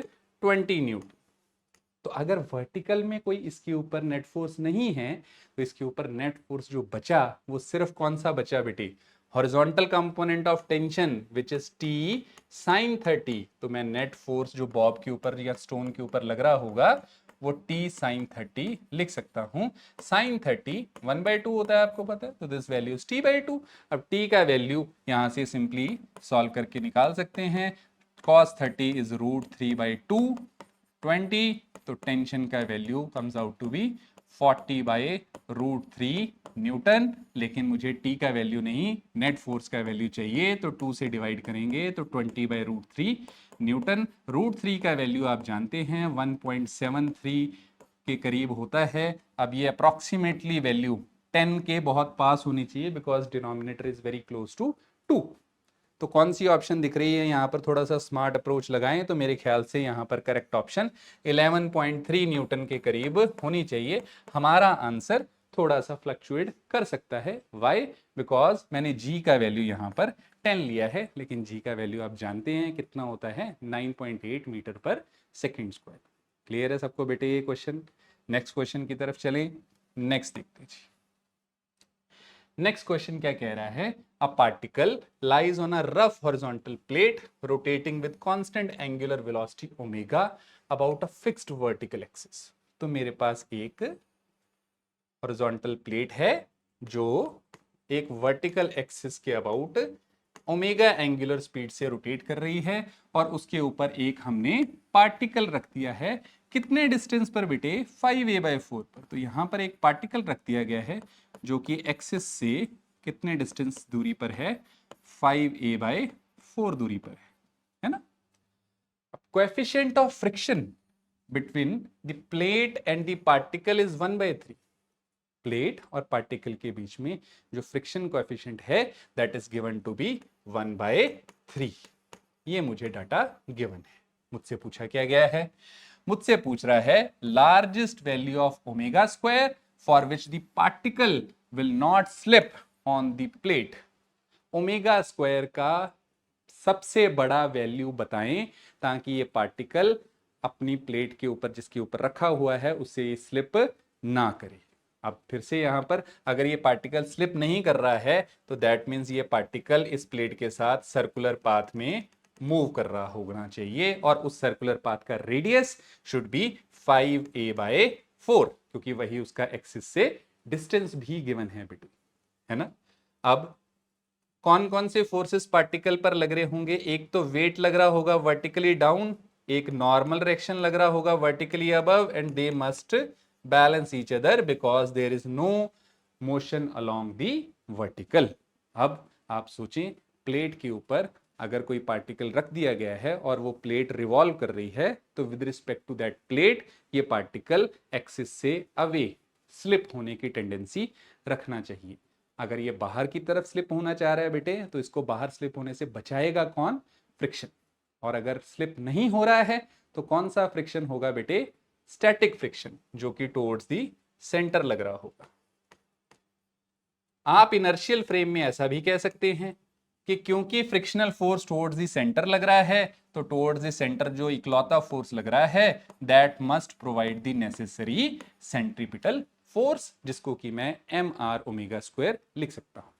20 newton. तो अगर वर्टिकल में कोई इसके ऊपर नेट फोर्स नहीं है तो इसके ऊपर नेट फोर्स जो बचा वो सिर्फ कौन सा बचा बेटे? Horizontal component of tension which is t sin 30। तो मैं नेट फोर्स जो बॉब के ऊपर या स्टोन के ऊपर लग रहा होगा वो t sin 30 लिख सकता हूं। sin 30 1/2 होता है, आपको पता है, तो दिस वैल्यू इज t/2। अब t का वैल्यू यहां से सिंपली सॉल्व करके निकाल सकते हैं। cos 30 इज √3/2 20, तो टेंशन का value comes out to be 40/√3 newton. लेकिन मुझे टी का वैल्यू नहीं, नेट फोर्स का वैल्यू चाहिए, तो 2 से डिवाइड करेंगे तो 20/√3 न्यूटन। √3 का वैल्यू आप जानते हैं 1.73 के करीब होता है। अब ये अप्रॉक्सीमेटली वैल्यू 10 के बहुत पास होनी चाहिए because denominator is very close to 2। तो कौन सी ऑप्शन दिख रही है यहाँ पर? थोड़ा सा स्मार्ट अप्रोच लगाएं तो मेरे ख्याल से यहाँ पर करेक्ट ऑप्शन 11.3 न्यूटन के करीब होनी चाहिए। हमारा आंसर थोड़ा सा फ्लक्चुएट कर सकता है। वाई? बिकॉज मैंने जी का वैल्यू यहाँ पर 10 लिया है, लेकिन जी का वैल्यू आप जानते हैं कितना होता है, 9.8 metre per second square. Clear है सबको बेटे ये क्वेश्चन? नेक्स्ट क्वेश्चन की तरफ चलें। नेक्स्ट देखते जी। नेक्स्ट क्वेश्चन क्या कह रहा है? A particle lies on a rough horizontal plate rotating with constant angular velocity omega about a fixed vertical axis. तो मेरे पास एक हॉरिजॉन्टल प्लेट है जो एक वर्टिकल एक्सिस के अबाउट ओमेगा एंगुलर स्पीड से रोटेट कर रही है और उसके ऊपर एक हमने पार्टिकल रख दिया है। कितने डिस्टेंस पर बेटे? 5a/4 पर। तो यहां पर एक पार्टिकल रख दिया गया है जो कि एक्सिस से कितने डिस्टेंस दूरी पर है? 5a/4 दूरी पर है ना। Coefficient of friction between the plate and the particle is 1/3। Plate और पार्टिकल के बीच में जो फ्रिक्शन कोएफिशिएंट है that is given to be 1/3। ये मुझे डाटा गिवन है। मुझसे पूछा क्या गया है? मुझसे पूछ रहा है largest value of omega square for which the particle will not slip on the plate. Omega square का सबसे बड़ा वैल्यू बताएं ताकि ये पार्टिकल अपनी प्लेट के ऊपर, जिसके ऊपर रखा हुआ है, उसे स्लिप ना करे। अब फिर से यहां पर अगर ये पार्टिकल स्लिप नहीं कर रहा है तो दैट मीन्स ये पार्टिकल इस प्लेट के साथ सर्कुलर पाथ में मूव कर रहा होना चाहिए, और उस सर्कुलर पाथ का रेडियस शुड बी 5a/4, क्योंकि वही उसका एक्सिस से डिस्टेंस भी गिवन है बेटू, है ना। अब कौन कौन से फोर्सेस पार्टिकल पर लग रहे होंगे? एक तो वेट लग रहा होगा वर्टिकली डाउन, एक नॉर्मल डायरेक्शन लग रहा होगा vertically above, and they must balance each other because there is no motion along the vertical. अब आप सोचें, प्लेट के ऊपर अगर कोई पार्टिकल रख दिया गया है और वो प्लेट रिवॉल्व कर रही है, तो with respect to that plate ये पार्टिकल एक्सिस से अवे स्लिप होने की टेंडेंसी रखना चाहिए। अगर ये बाहर की तरफ स्लिप होना चाह रहा है बेटे, तो इसको बाहर स्लिप होने से बचाएगा कौन? फ्रिक्शन। और अगर स्लिप नहीं हो रहा है तो कौन सा फ्रिक्शन होगा बेटे? स्टैटिक फ्रिक्शन, जो कि टुवर्ड्स दी सेंटर लग रहा होगा। आप इनर्शियल फ्रेम में ऐसा भी कह सकते हैं कि क्योंकि frictional force towards the centre लग रहा है, तो टुवर्ड्स दी सेंटर जो इकलौता फोर्स लग रहा है, that must provide the necessary centripetal force, जिसको कि मैं mr⍵² लिख सकता हूं।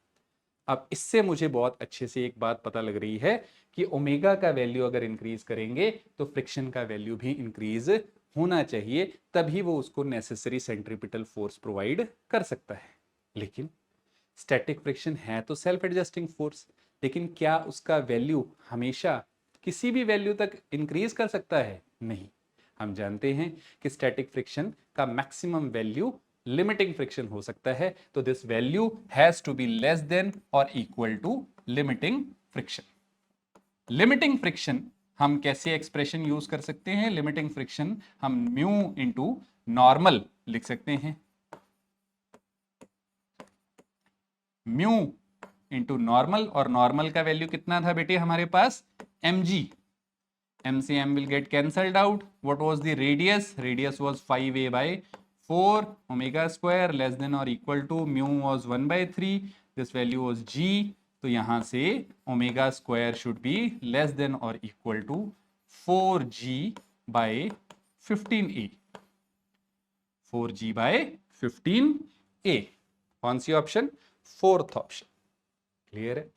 अब इससे मुझे बहुत अच्छे से एक बात पता लग रही है कि ओमेगा का वैल्यू अगर इंक्रीज करेंगे तो फ्रिक्शन का वैल्यू भी इंक्रीज होना चाहिए, तभी वो उसको नेसेसरी सेंट्रीपिटल फोर्स प्रोवाइड कर सकता है। लेकिन स्टैटिक फ्रिक्शन है तो सेल्फ एडजस्टिंग फोर्स, लेकिन क्या उसका वैल्यू हमेशा किसी भी वैल्यू तक इंक्रीज कर सकता है? नहीं। हम जानते हैं कि स्टैटिक फ्रिक्शन का मैक्सिमम वैल्यू लिमिटिंग फ्रिक्शन हो सकता है, तो this value has to be less than और equal to limiting friction. Limiting friction हम कैसे एक्सप्रेशन यूज कर सकते हैं? लिमिटिंग फ्रिक्शन हम म्यू इंटू नॉर्मल लिख सकते हैं। म्यू इंटू नॉर्मल, और नॉर्मल का वैल्यू कितना था बेटे हमारे पास? mg। m से m will get cancelled out. What was the radius? Radius was 5a/4 omega square less than or equal to mu was 1/3. This value was g. तो यहां से omega square should be less than और equal to 4g/15a। 4g/15a। कौन सी option? Fourth option. Clear है?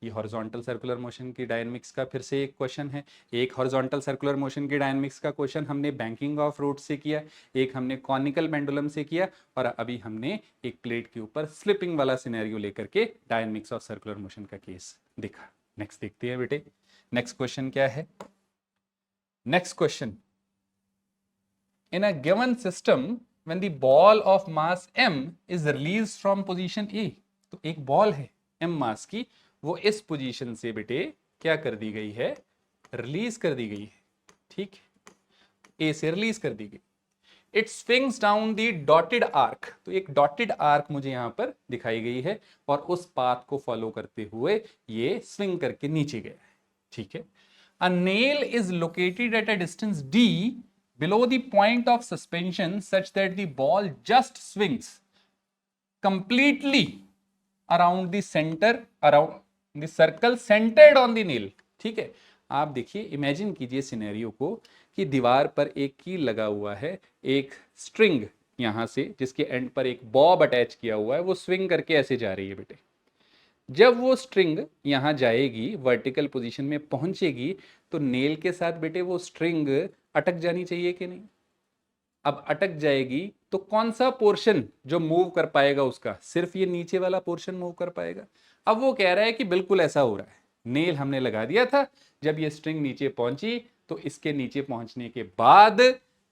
ये horizontal circular motion की dynamics का फिर से एक क्वेश्चन है। एक हॉरिजॉन्टल सर्कुलर मोशन की डायनेमिक्स का क्वेश्चन हमने बैंकिंग ऑफ रोड से किया, एक हमने कॉनिकल पेंडुलम से किया, और अभी हमने एक प्लेट के ऊपर स्लिपिंग वाला सिनेरियो लेकर के डायनेमिक्स ऑफ सर्कुलर मोशन का केस देखा। नेक्स्ट देखते हैं बेटे, नेक्स्ट क्वेश्चन क्या है। Next question, in a given system when the ball of mass m is released from position a। तो एक बॉल है m मास की, वो इस पोजीशन से बेटे क्या कर दी गई है? रिलीज कर दी गई है। ठीक, ए से रिलीज कर दी गई। It swings down the dotted arc. तो एक डॉटेड आर्क मुझे यहां पर दिखाई गई है, और उस पाथ को फॉलो करते हुए ये स्विंग करके नीचे गया है। ठीक है। A nail is located at a distance d below the point of suspension such that the ball just swings completely around the center, around the circle centered on the nail। ठीक है। आप देखिए, इमेजिन कीजिए scenario को कि दीवार पर एक कील लगा हुआ है, एक स्ट्रिंग यहां से जिसके एंड पर एक बॉब अटैच किया हुआ है, वो स्विंग करके ऐसे जा रही है बेटे। जब वो स्ट्रिंग यहां जाएगी, वर्टिकल पोजीशन में पहुंचेगी, तो नेल के साथ बेटे वो स्ट्रिंग अटक जानी चाहिए कि नहीं? अब अटक जाएगी तो कौन सा पोर्शन जो मूव कर पाएगा? उसका सिर्फ ये नीचे वाला पोर्शन मूव कर पाएगा। अब वो कह रहा है कि बिल्कुल ऐसा हो रहा है, नेल हमने लगा दिया था, जब ये स्ट्रिंग नीचे पहुंची तो इसके नीचे पहुंचने के बाद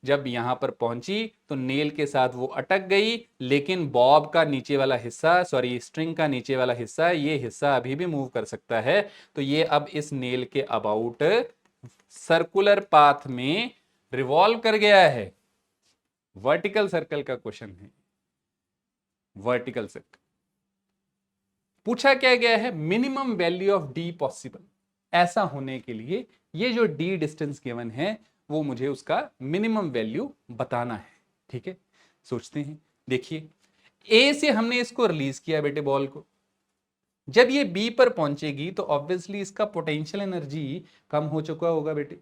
जब यहां पर पहुंची तो नेल के साथ वो अटक गई, लेकिन बॉब का नीचे वाला हिस्सा, सॉरी स्ट्रिंग का नीचे वाला हिस्सा, ये हिस्सा अभी भी मूव कर सकता है। तो ये अब इस नेल के अबाउट सर्कुलर पाथ में रिवॉल्व कर गया है। वर्टिकल सर्कल का क्वेश्चन है। वर्टिकल सर्कल पूछा क्या गया है? Minimum value of D possible. ऐसा होने के लिए ये जो डी डिस्टेंस गिवन है वो मुझे उसका मिनिमम वैल्यू बताना है। ठीक है, सोचते हैं देखिए ए से हमने इसको रिलीज किया बेटे बॉल को, जब ये बी पर पहुंचेगी तो ऑब्वियसली इसका पोटेंशियल एनर्जी कम हो चुका होगा बेटे।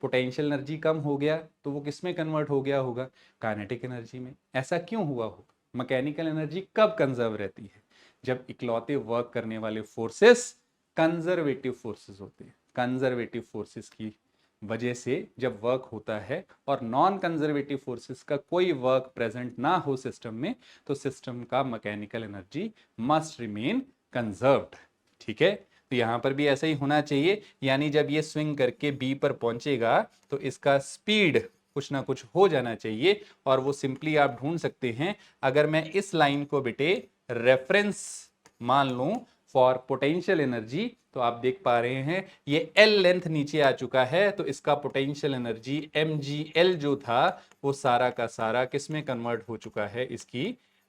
पोटेंशियल एनर्जी कम हो गया तो वो किस में कन्वर्ट हो गया होगा, काइनेटिक एनर्जी में। ऐसा क्यों हुआ होगा? मैकेनिकल एनर्जी कब कंजर्व रहती है? जब इकलौते वर्क करने वाले फोर्सेस कंजर्वेटिव फोर्सेस होते हैं। कंजर्वेटिव फोर्सेस की वजह से जब वर्क होता है और नॉन कंजर्वेटिव फोर्सेस का कोई वर्क प्रेजेंट ना हो सिस्टम में, तो सिस्टम का mechanical energy must remain conserved. ठीक है, तो यहां पर भी ऐसा ही होना चाहिए, यानी जब ये स्विंग करके बी पर पहुंचेगा तो इसका स्पीड कुछ ना कुछ हो जाना चाहिए, और वो सिंपली आप ढूंढ सकते हैं। अगर मैं इस लाइन को बेटे रेफरेंस मान लूं फॉर पोटेंशियल एनर्जी, तो आप देख पा रहे हैं ये एल लेंथ नीचे आ चुका है, तो इसका पोटेंशियल एनर्जी mgl जो था वो सारा का सारा किस में कन्वर्ट हो चुका है, इसकी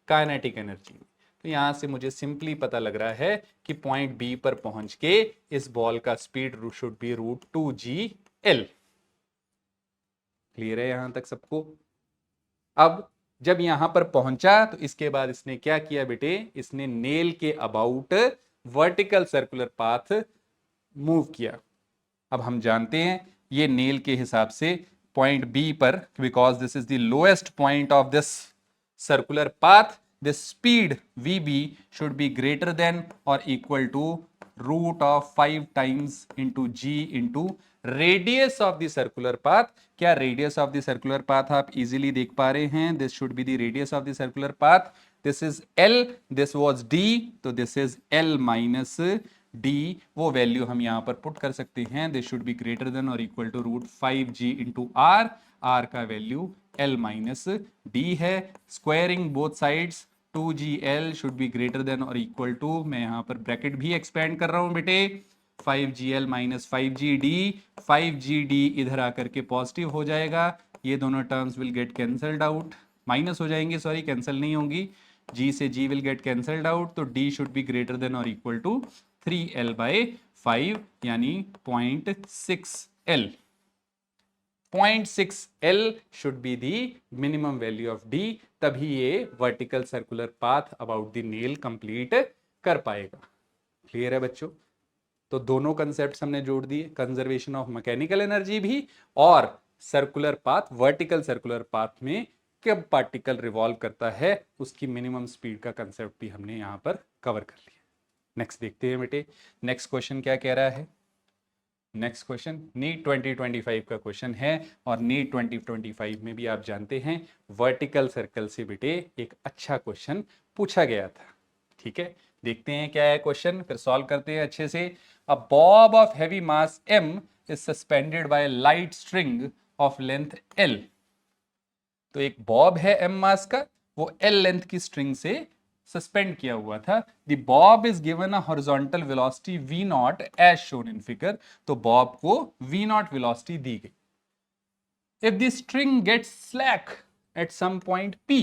काइनेटिक एनर्जी में। तो यहां से मुझे सिंपली पता लग रहा है कि पॉइंट बी पर पहुंच के इस बॉल का speed should be √2gl। Clear है यहां तक सबको? अब जब यहां पर पहुंचा तो इसके बाद इसने क्या किया बेटे, इसने नेल के about vertical circular path move किया। अब हम जानते हैं ये नेल के हिसाब से पॉइंट बी पर, because this is the lowest point of this circular path, this speed vb should be greater than or equal to √5 times into g into radius of the circular path। क्या radius of the circular path आप easily देख पा रहे हैं? this should be the radius of the circular path, this is l, this was d, तो this is l minus d। वो value हम यहां पर पुट कर सकते हैं, this should be greater than or equal to √5g into r। r का value l minus D है। Squaring both sides 2gl should be greater than और इक्वल टू, मैं यहां पर ब्रैकेट भी एक्सपेंड कर रहा हूं बेटे, 5gl माइनस 5gd। 5gd इधर आकर के पॉजिटिव हो जाएगा, ये दोनों terms will get cancelled out, minus हो जाएंगे, सॉरी कैंसिल नहीं होंगी, g से g will get cancelled out, तो d should be greater than और इक्वल टू 3l/5 यानी 0.6l। 0.6l should be the minimum value of d, तभी ये vertical circular path about the nail complete कर पाएगा। क्लियर है बच्चों? तो दोनों कंसेप्ट हमने जोड़ दिए, कंजर्वेशन ऑफ मैकेनिकल एनर्जी भी, और circular path, vertical circular path में कब पार्टिकल रिवॉल्व करता है उसकी मिनिमम स्पीड का कंसेप्ट भी हमने यहां पर कवर कर लिया। नेक्स्ट देखते हैं बेटे, नेक्स्ट क्वेश्चन क्या कह रहा है। नेक्स्ट क्वेश्चन नीट 2025 का क्वेश्चन है, और नीट 2025 में भी आप जानते हैं वर्टिकल सर्कल से बेटे एक अच्छा क्वेश्चन पूछा गया था। ठीक है, देखते हैं क्या है क्वेश्चन, फिर सॉल्व करते हैं अच्छे से। A bob of heavy mass m is suspended by light string of length l। तो एक बॉब है m मास का, वो l लेंथ की स्ट्रिंग से सस्पेंड किया हुआ था। The bob is given a horizontal velocity v naught as shown in figure. तो बॉब को v नॉट वेलोसिटी दी गई। If the string gets slack at some point p,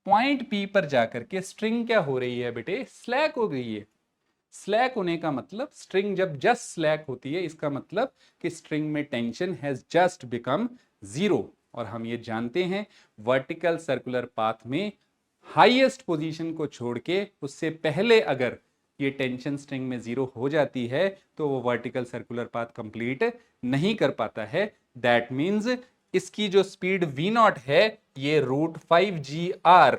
point p पर जाकर के स्ट्रिंग क्या हो रही है बेटे, स्लैक हो गई है। स्लैक होने का मतलब, स्ट्रिंग जब जस्ट स्लैक होती है इसका मतलब कि स्ट्रिंग में tension has just become zero. और हम ये जानते हैं वर्टिकल सर्कुलर पाथ में हाईएस्ट पोजीशन को छोड़ के उससे पहले अगर ये टेंशन स्ट्रिंग में जीरो हो जाती है तो वो वर्टिकल सर्कुलर पाथ कंप्लीट नहीं कर पाता है। दैट मींस इसकी जो स्पीड v नॉट है ये √5gr,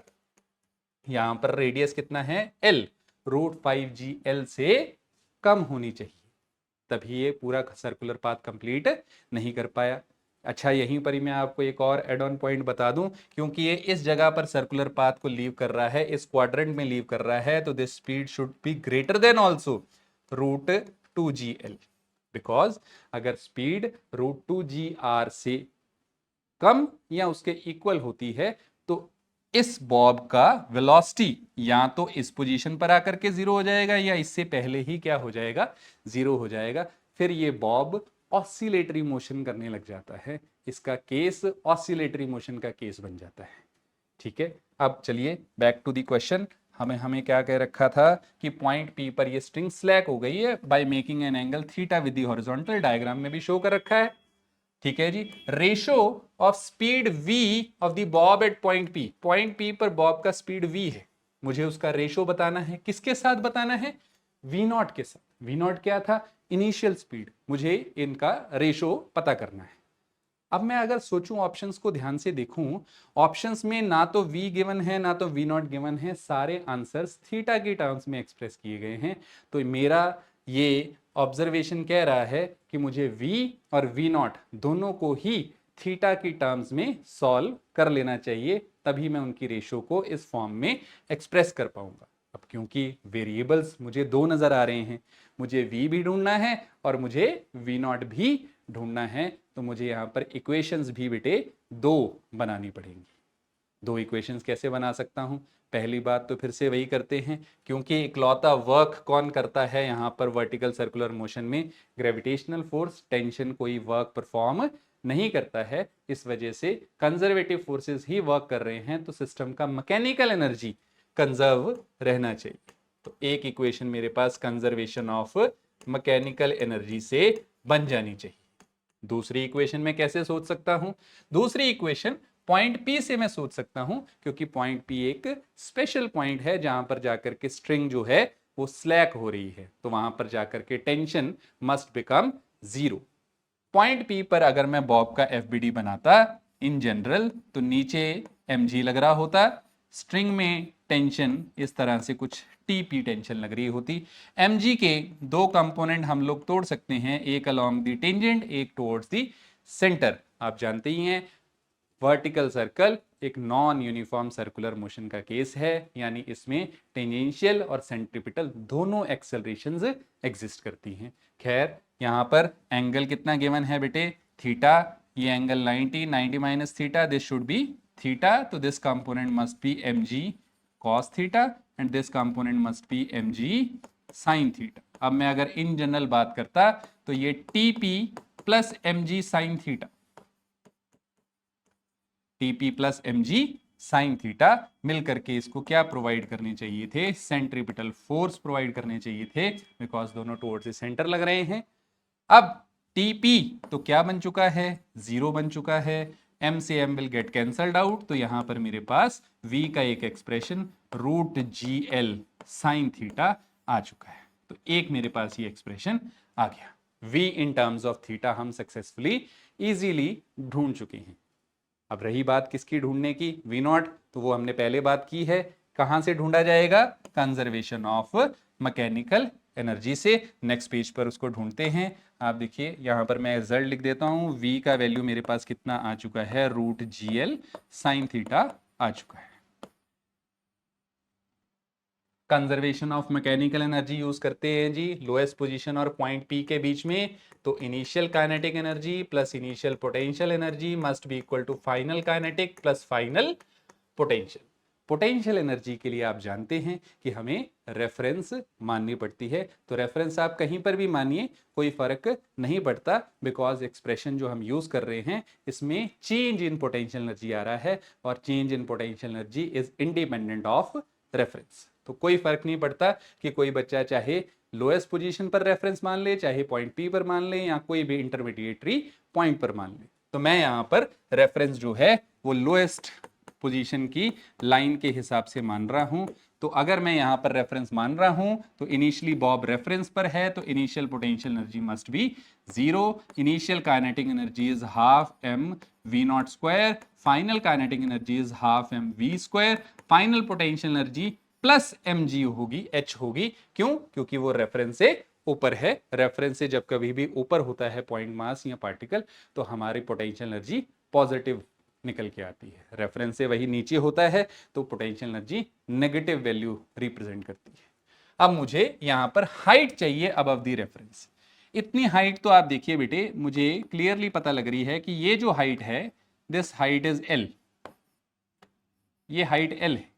यहां पर रेडियस कितना है l, √5gl से कम होनी चाहिए, तभी ये पूरा सर्कुलर पाथ कंप्लीट नहीं कर पाया। अच्छा, यहीं पर ही मैं आपको एक और एड ऑन पॉइंट बता दूं, क्योंकि ये इस जगह पर सर्कुलर पाथ को लीव कर रहा है, इस क्वाड्रेंट में लीव कर रहा है, तो this speed should be greater than also √2gl, because अगर स्पीड √2gr से कम या उसके इक्वल होती है तो इस बॉब का वेलोसिटी या तो इस पोजीशन पर आकर के जीरो हो जाएगा या इससे पहले ही क्या हो जाएगा, जीरो हो जाएगा। फिर ये बॉब ऑसिलेटरी मोशन करने लग जाता है, इसका केस ऑसिलेटरी मोशन का केस बन जाता है। ठीक है, अब चलिए बैक टू द क्वेश्चन। हमें क्या कह रखा था कि पॉइंट P पर ये स्ट्रिंग स्लैक हो गई है by making an angle theta with the horizontal, diagram में भी शो कर रखा है। ठीक है जी। Ratio of speed v of the bob at point P पर बॉब का स्पीड v है, मुझे उसका रेशो बताना है। किसके साथ बताना है? v0 के साथ। v0 क्या था? Initial speed. मुझे इनका रेशो पता करना है। अब मैं अगर सोचूं, ऑप्शंस को ध्यान से देखूं, ऑप्शंस में ना तो v गिवन है ना तो v0 गिवन है, सारे आंसर्स थीटा की टर्म्स में एक्सप्रेस किए गए हैं। तो मेरा ये ऑब्जर्वेशन कह रहा है कि मुझे v और v0 दोनों को ही थीटा की टर्म्स में सॉल्व कर लेना चाहिए, तभी मैं उनकी रेशो को इस फॉर्म में एक्सप्रेस कर पाऊंगा। अब क्योंकि वेरिएबल्स मुझे दो नजर आ रहे हैं, मुझे v भी ढूंढना है और मुझे v0 भी ढूंढना है, तो मुझे यहां पर इक्वेशंस भी बेटे दो बनानी पड़ेंगी। दो इक्वेशंस कैसे बना सकता हूं? पहली बात तो फिर से वही करते हैं, क्योंकि इकलौता वर्क कौन करता है यहां पर वर्टिकल सर्कुलर मोशन में? Gravitational force. टेंशन कोई वर्क परफॉर्म नहीं करता है, इस वजह से कंजर्वेटिव फोर्सेस ही वर्क कर रहे हैं, तो सिस्टम का मैकेनिकल एनर्जी कंजर्व रहना चाहिए। तो एक इक्वेशन मेरे पास कंजर्वेशन ऑफ मैकेनिकल एनर्जी से बन जानी चाहिए। दूसरी इक्वेशन में कैसे सोच सकता हूं? दूसरी इक्वेशन पॉइंट P से मैं सोच सकता हूं, क्योंकि पॉइंट P एक स्पेशल पॉइंट है जहां पर जाकर के स्ट्रिंग जो है वो स्लैक हो रही है, तो वहां पर जाकर के tension must become zero. Point P पर अगर मैं बॉब का FBD बनाता इन जनरल, तो नीचे mg लग रहा होता, स्ट्रिंग में टेंशन इस तरह से कुछ TP टेंशन लग रही होती। mg के दो कंपोनेंट हम लोग तोड़ सकते हैं, एक अलोंग द टेंजेंट, एक टुवर्ड्स द सेंटर। आप जानते ही हैं वर्टिकल सर्कल एक नॉन यूनिफॉर्म सर्कुलर मोशन का केस है, यानी इसमें टेंजेंशियल और सेंट्रीपिटल दोनों एक्सेलरेशंस एग्जिस्ट करती हैं। खैर यहां पर एंगल कितना गिवन है बेटे? थीटा। ये angle 90 minus theta, this should be theta, तो this component must be mg cos theta and this component must be mg sin theta. अब मैं अगर इन जनरल बात करता तो ये TP plus mg sin theta, TP plus mg sin theta मिलकर के इसको क्या प्रोवाइड करने चाहिए थे? सेंट्रीपिटल फोर्स प्रोवाइड करने चाहिए थे, बिकॉज दोनों टुवर्ड्स द सेंटर लग रहे हैं। अब TP तो क्या बन चुका है? जीरो बन चुका है। M से M will get cancelled out, तो यहां पर मेरे पास V का एक एक्सप्रेशन √GL sin थीटा आ चुका है। तो एक मेरे पास ये एक्सप्रेशन आ गया। V in terms of theta हम सक्सेसफुली इजीली ढूंढ चुके हैं। अब रही बात किसकी ढूंढने की? V0, तो वो हमने पहले बात की है। कहां से ढूंढा जाएगा? कंजर्वेशन ऑफ मैकेनिकल एनर्जी से। नेक्स्ट पेज पर उसको ढूंढते हैं। आप देखिए यहां पर मैं रिजल्ट लिख देता हूं। V का वैल्यू मेरे पास कितना आ चुका है? √GL sin थीटा आ चुका है। Conservation of mechanical energy use करते हैं जी लोएस्ट पोजीशन और पॉइंट P के बीच में, तो initial kinetic energy plus initial potential energy must be equal to final kinetic plus final potential. Potential energy के लिए आप जानते हैं कि हमें रेफरेंस माननी पड़ती है, तो रेफरेंस आप कहीं पर भी मानिए कोई फर्क नहीं पड़ता, बिकॉज एक्सप्रेशन जो हम यूज कर रहे हैं इसमें चेंज इन पोटेंशियल एनर्जी आ रहा है, और change in potential energy is independent of reference. तो कोई फर्क नहीं पड़ता कि कोई बच्चा चाहे लोएस्ट पोजीशन पर रेफरेंस मान ले, चाहे पॉइंट P पर मान ले, या कोई भी इंटरमीडिएटरी पॉइंट पर मान ले। तो मैं यहां पर रेफरेंस जो है वो लोएस्ट पोजीशन की लाइन के हिसाब से मान रहा हूं। तो अगर मैं यहां पर रेफरेंस मान रहा हूं तो इनिशियली बॉब रेफरेंस पर है, तो initial potential energy must B zero. Initial kinetic energy is half m v0 square, final kinetic energy is half m v square, final potential energy plus mg होगी, h होगी। क्यों? क्योंकि वो reference से ऊपर है। रेफरेंस से जब कभी भी ऊपर होता है पॉइंट मास या पार्टिकल, तो हमारी पोटेंशियल एनर्जी पॉजिटिव निकल के आती है। रेफरेंस से वही नीचे होता है तो potential energy negative value represent करती है। अब मुझे यहां पर हाइट चाहिए अबव द रेफरेंस। इतनी हाइट तो आप देखिए बेटे, मुझे क्लियरली पता लग रही है कि ये जो हाइट है, दिस हाइट इज L, ये हाइट L है।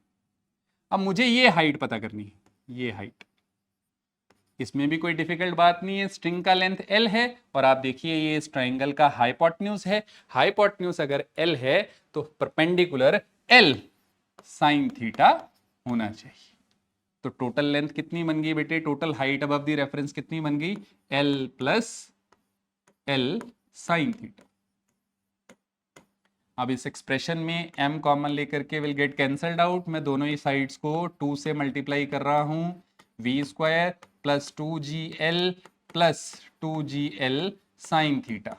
अब मुझे ये हाइट पता करनी है, ये हाइट, इसमें भी कोई डिफिकल्ट बात नहीं है। स्ट्रिंग का लेंथ L है, और आप देखिए ये इस ट्राइंगल का हाइपोटेन्यूज है। हाइपोटेन्यूज अगर L है तो परपेंडिकुलर L sin थीटा होना चाहिए। तो टोटल लेंथ कितनी बन गई बेटे? Total height above the reference कितनी बन गई? L plus L sin theta. अब इस एक्सप्रेशन में m कॉमन लेकर के विल गेट कैंसल्ड आउट। मैं दोनों ही साइड्स को 2 से मल्टीप्लाई कर रहा हूं। v² plus 2gl plus 2gl sine theta.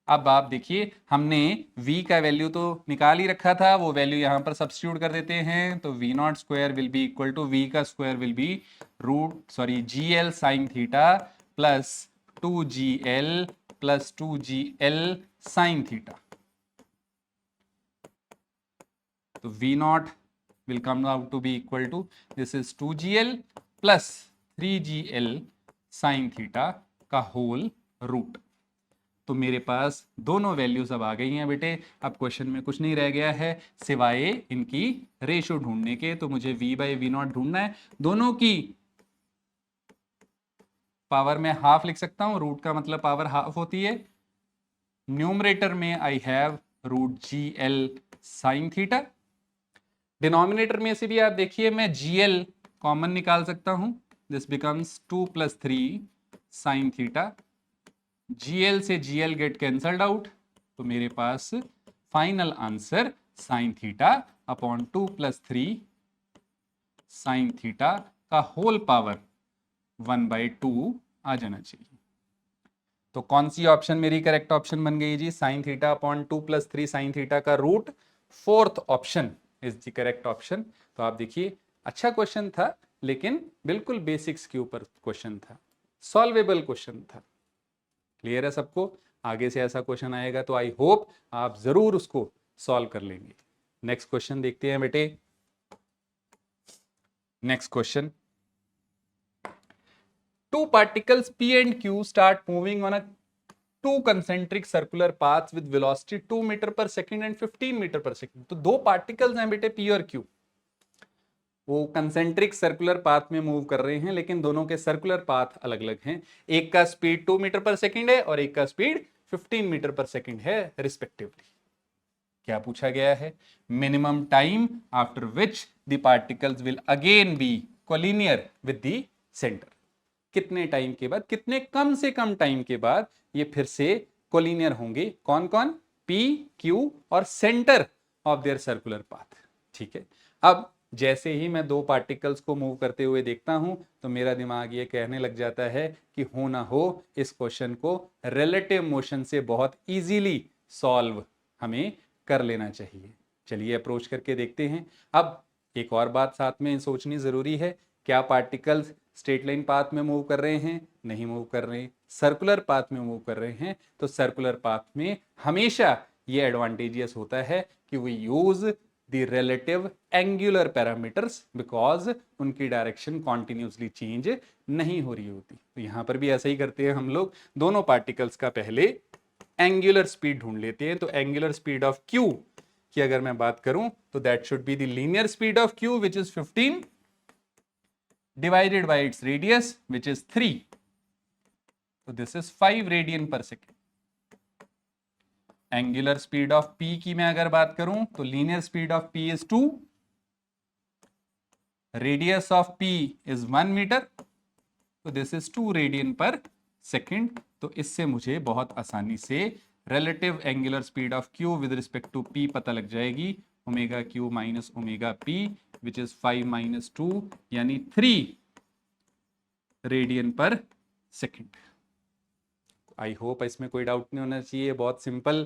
अब आप देखिए हमने v का वैल्यू तो निकाल ही रखा था, वो वैल्यू यहां पर सब्स्टिट्यूट कर देते हैं। तो v0² will be equal to v का square will be gl sine theta plus 2gl plus 2gl sine theta. तो v0 will come out to be equal to this is 2gl plus 3gl sin theta का whole root. तो मेरे पास दोनों values अब आ गई हैं बेटे। अब क्वेश्चन में कुछ नहीं रह गया है सिवाय इनकी रेशो ढूंढने के। तो मुझे v बाई v0 ढूंढना है। दोनों की पावर में हाफ लिख सकता हूं, रूट का मतलब पावर हाफ होती है। न्यूमरेटर में I have √gl sine theta. Denominator में से भी आप देखिए मैं gl कॉमन निकाल सकता हूं। This becomes 2 + 3 sine theta. gl से gl गेट कैंसल्ड आउट। तो मेरे पास final answer sine theta upon 2 + 3 sine theta का होल पावर 1/2 आ जाना चाहिए। तो कौन सी ऑप्शन मेरी करेक्ट ऑप्शन बन गई जी? Sine theta upon 2 + 3 sine theta का root. Fourth option is the correct option. तो आप देखिए अच्छा क्वेश्चन था, लेकिन बिल्कुल बेसिक्स के ऊपर क्वेश्चन था, सॉल्वेबल क्वेश्चन था। क्लियर है सबको? आगे से ऐसा क्वेश्चन आएगा तो आई होप आप जरूर उसको सॉल्व कर लेंगे। नेक्स्ट क्वेश्चन देखते हैं बेटे। Next question, two particles P and Q start moving on a two concentric circular paths with velocity 2 metre per second and 15 metre per second. तो दो पार्टिकल्स हैं बेटे P और Q, वो कंसेंट्रिक सर्कुलर पाथ में मूव कर रहे हैं, लेकिन दोनों के सर्कुलर पाथ अलग अलग हैं। एक का स्पीड 2 मीटर पर सेकेंड है और एक का स्पीड 15 मीटर पर सेकेंड है रिस्पेक्टिवली। क्या पूछा गया है? Minimum time after which the particles will again be collinear with the centre. कितने टाइम के बाद, कितने कम से कम टाइम के बाद ये फिर से कोलिनियर होंगे? कौन कौन? P, Q और centre of their circular path. ठीक है, अब जैसे ही मैं दो पार्टिकल्स को मूव करते हुए देखता हूं तो मेरा दिमाग ये कहने लग जाता है कि हो ना हो इस क्वेश्चन को रिलेटिव मोशन से बहुत इजीली सॉल्व हमें कर लेना चाहिए। चलिए अप्रोच करके देखते हैं। अब एक और बात साथ में सोचनी जरूरी है, क्या पार्टिकल्स स्ट्रेट लाइन पाथ में मूव कर रहे हैं? नहीं मूव कर रहे हैं। सर्कुलर पाथ में मूव कर रहे हैं। तो सर्कुलर पाथ में हमेशा ये एडवांटेजियस होता है कि we use the relative angular parameters, because उनकी डायरेक्शन कॉन्टिन्यूसली चेंज नहीं हो रही होती। तो यहां पर भी ऐसा ही करते हैं हम लोग, दोनों पार्टिकल्स का पहले एंगुलर स्पीड ढूंढ लेते हैं। तो एंगुलर स्पीड ऑफ Q की अगर मैं बात करूं तो that should be the linear speed of Q which is 15 divided by its radius which is 3. So this is 5 radian per second. Angular speed of P की मैं अगर बात करूं तो linear speed of P is 2, radius of P is 1 metre, तो this is 2 radian per second. तो इससे मुझे बहुत आसानी से relative angular speed of Q with respect to P पता लग जाएगी। Omega Q minus omega P which is 5 - 2 यानी 3 radian per second. I hope इसमें कोई डाउट नहीं होना चाहिए। बहुत सिंपल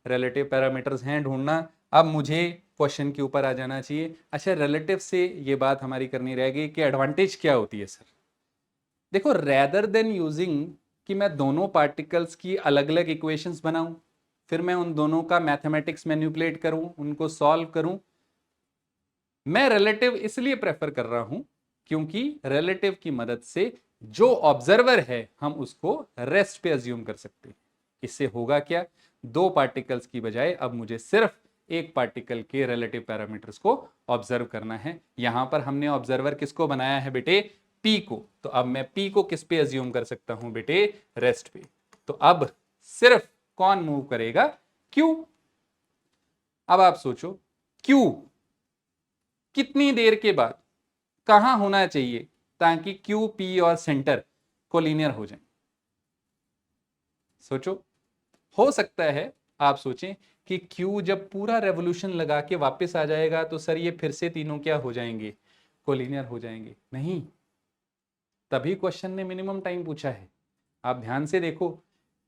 रिलेटिव पैरामीटर्स हैं ढूंढना। अब मुझे क्वेश्चन के ऊपर आ जाना चाहिए। अच्छा, रिलेटिव से ये बात हमारी करनी रहेगी कि एडवांटेज क्या होती है सर? देखो, रेदर देन यूजिंग कि मैं दोनों पार्टिकल्स की अलग अलग इक्वेशंस बनाऊं, फिर मैं उन दोनों का मैथमेटिक्स मैनिपुलेट करूं, उनको सॉल्व करूं, मैं रिलेटिव इसलिए प्रेफर कर रहा हूं क्योंकि रिलेटिव की मदद से जो ऑब्जर्वर है हम उसको रेस्ट पे अज्यूम कर सकते हैं। इससे होगा क्या? दो पार्टिकल्स की बजाय अब मुझे सिर्फ एक पार्टिकल के रिलेटिव पैरामीटर्स को ऑब्जर्व करना है। यहां पर हमने ऑब्जर्वर किसको बनाया है बेटे? P को। तो अब मैं P को किस पे अज्यूम कर सकता हूं बेटे? रेस्ट पे। तो अब सिर्फ कौन मूव करेगा? Q। अब आप सोचो Q कितनी देर के बाद कहां होना चाहिए ताकि Q, P और सेंटर कोलिनियर हो जाए? सोचो। हो सकता है आप सोचें कि Q जब पूरा रेवोल्यूशन लगा के वापस आ जाएगा तो सर ये फिर से तीनों क्या हो जाएंगे, कोलिनियर हो जाएंगे? नहीं, तभी क्वेश्चन ने मिनिमम टाइम पूछा है। आप ध्यान से देखो,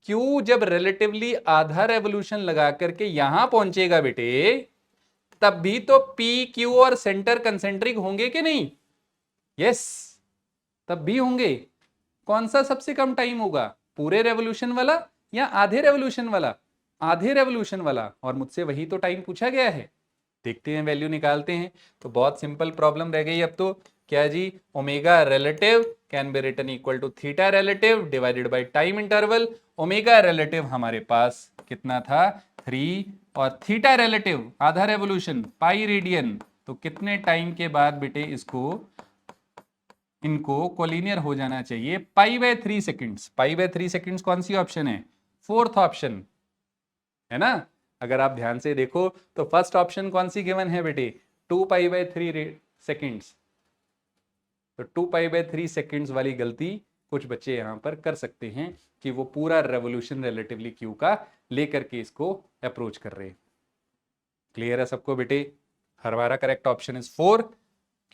Q जब रिलेटिवली आधा रेवोल्यूशन लगा करके यहां पहुंचेगा बेटे, तब भी तो P, Q और सेंटर कंसेंट्रिक होंगे कि नहीं? यस, तब भी होंगे। कौन सा सबसे कम टाइम होगा, पूरे रेवोल्यूशन वाला या आधे रेवोल्यूशन वाला? आधे रेवोल्यूशन वाला, और मुझसे वही तो टाइम पूछा गया है। देखते हैं, वैल्यू निकालते हैं। तो बहुत सिंपल प्रॉब्लम रह गई अब तो। क्या जी, omega relative can be written equal to theta relative divided by time interval. Omega relative हमारे पास कितना था, 3, और थीटा रिलेटिव आधा रेवोल्यूशन पाई रेडियन। तो कितने टाइम के बाद बेटे इनको कोलिनियर हो जाना चाहिए? π/3 सेकेंड्स। π/3 सेकेंड्स कौन सी ऑप्शन है? फोर्थ ऑप्शन है ना। अगर आप ध्यान से देखो तो फर्स्ट ऑप्शन कौन सी गिवन है बेटे, 2π/3 सेकेंड्स। तो 2π/3 सेकेंड्स वाली गलती कुछ बच्चे यहां पर कर सकते हैं कि वो पूरा रेवोल्यूशन रिलेटिवली क्यू का लेकर के इसको अप्रोच कर रहे हैं। क्लियर है सबको बेटे? हमारा करेक्ट ऑप्शन इज 4,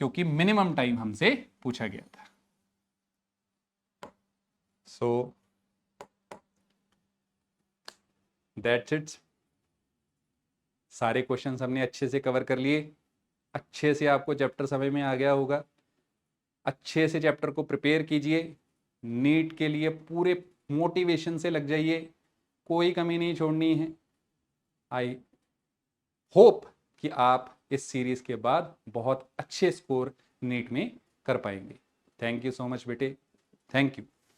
क्योंकि मिनिमम टाइम हमसे पूछा गया था। So that's it. सारे क्वेश्चंस हमने अच्छे से कवर कर लिए। अच्छे से आपको चैप्टर समझ में आ गया होगा। अच्छे से चैप्टर को प्रिपेयर कीजिए, नीट के लिए पूरे मोटिवेशन से लग जाइए, कोई कमी नहीं छोड़नी है। आई होप कि आप इस सीरीज के बाद बहुत अच्छे स्कोर नीट में कर पाएंगे। थैंक यू सो मच बेटे, थैंक यू।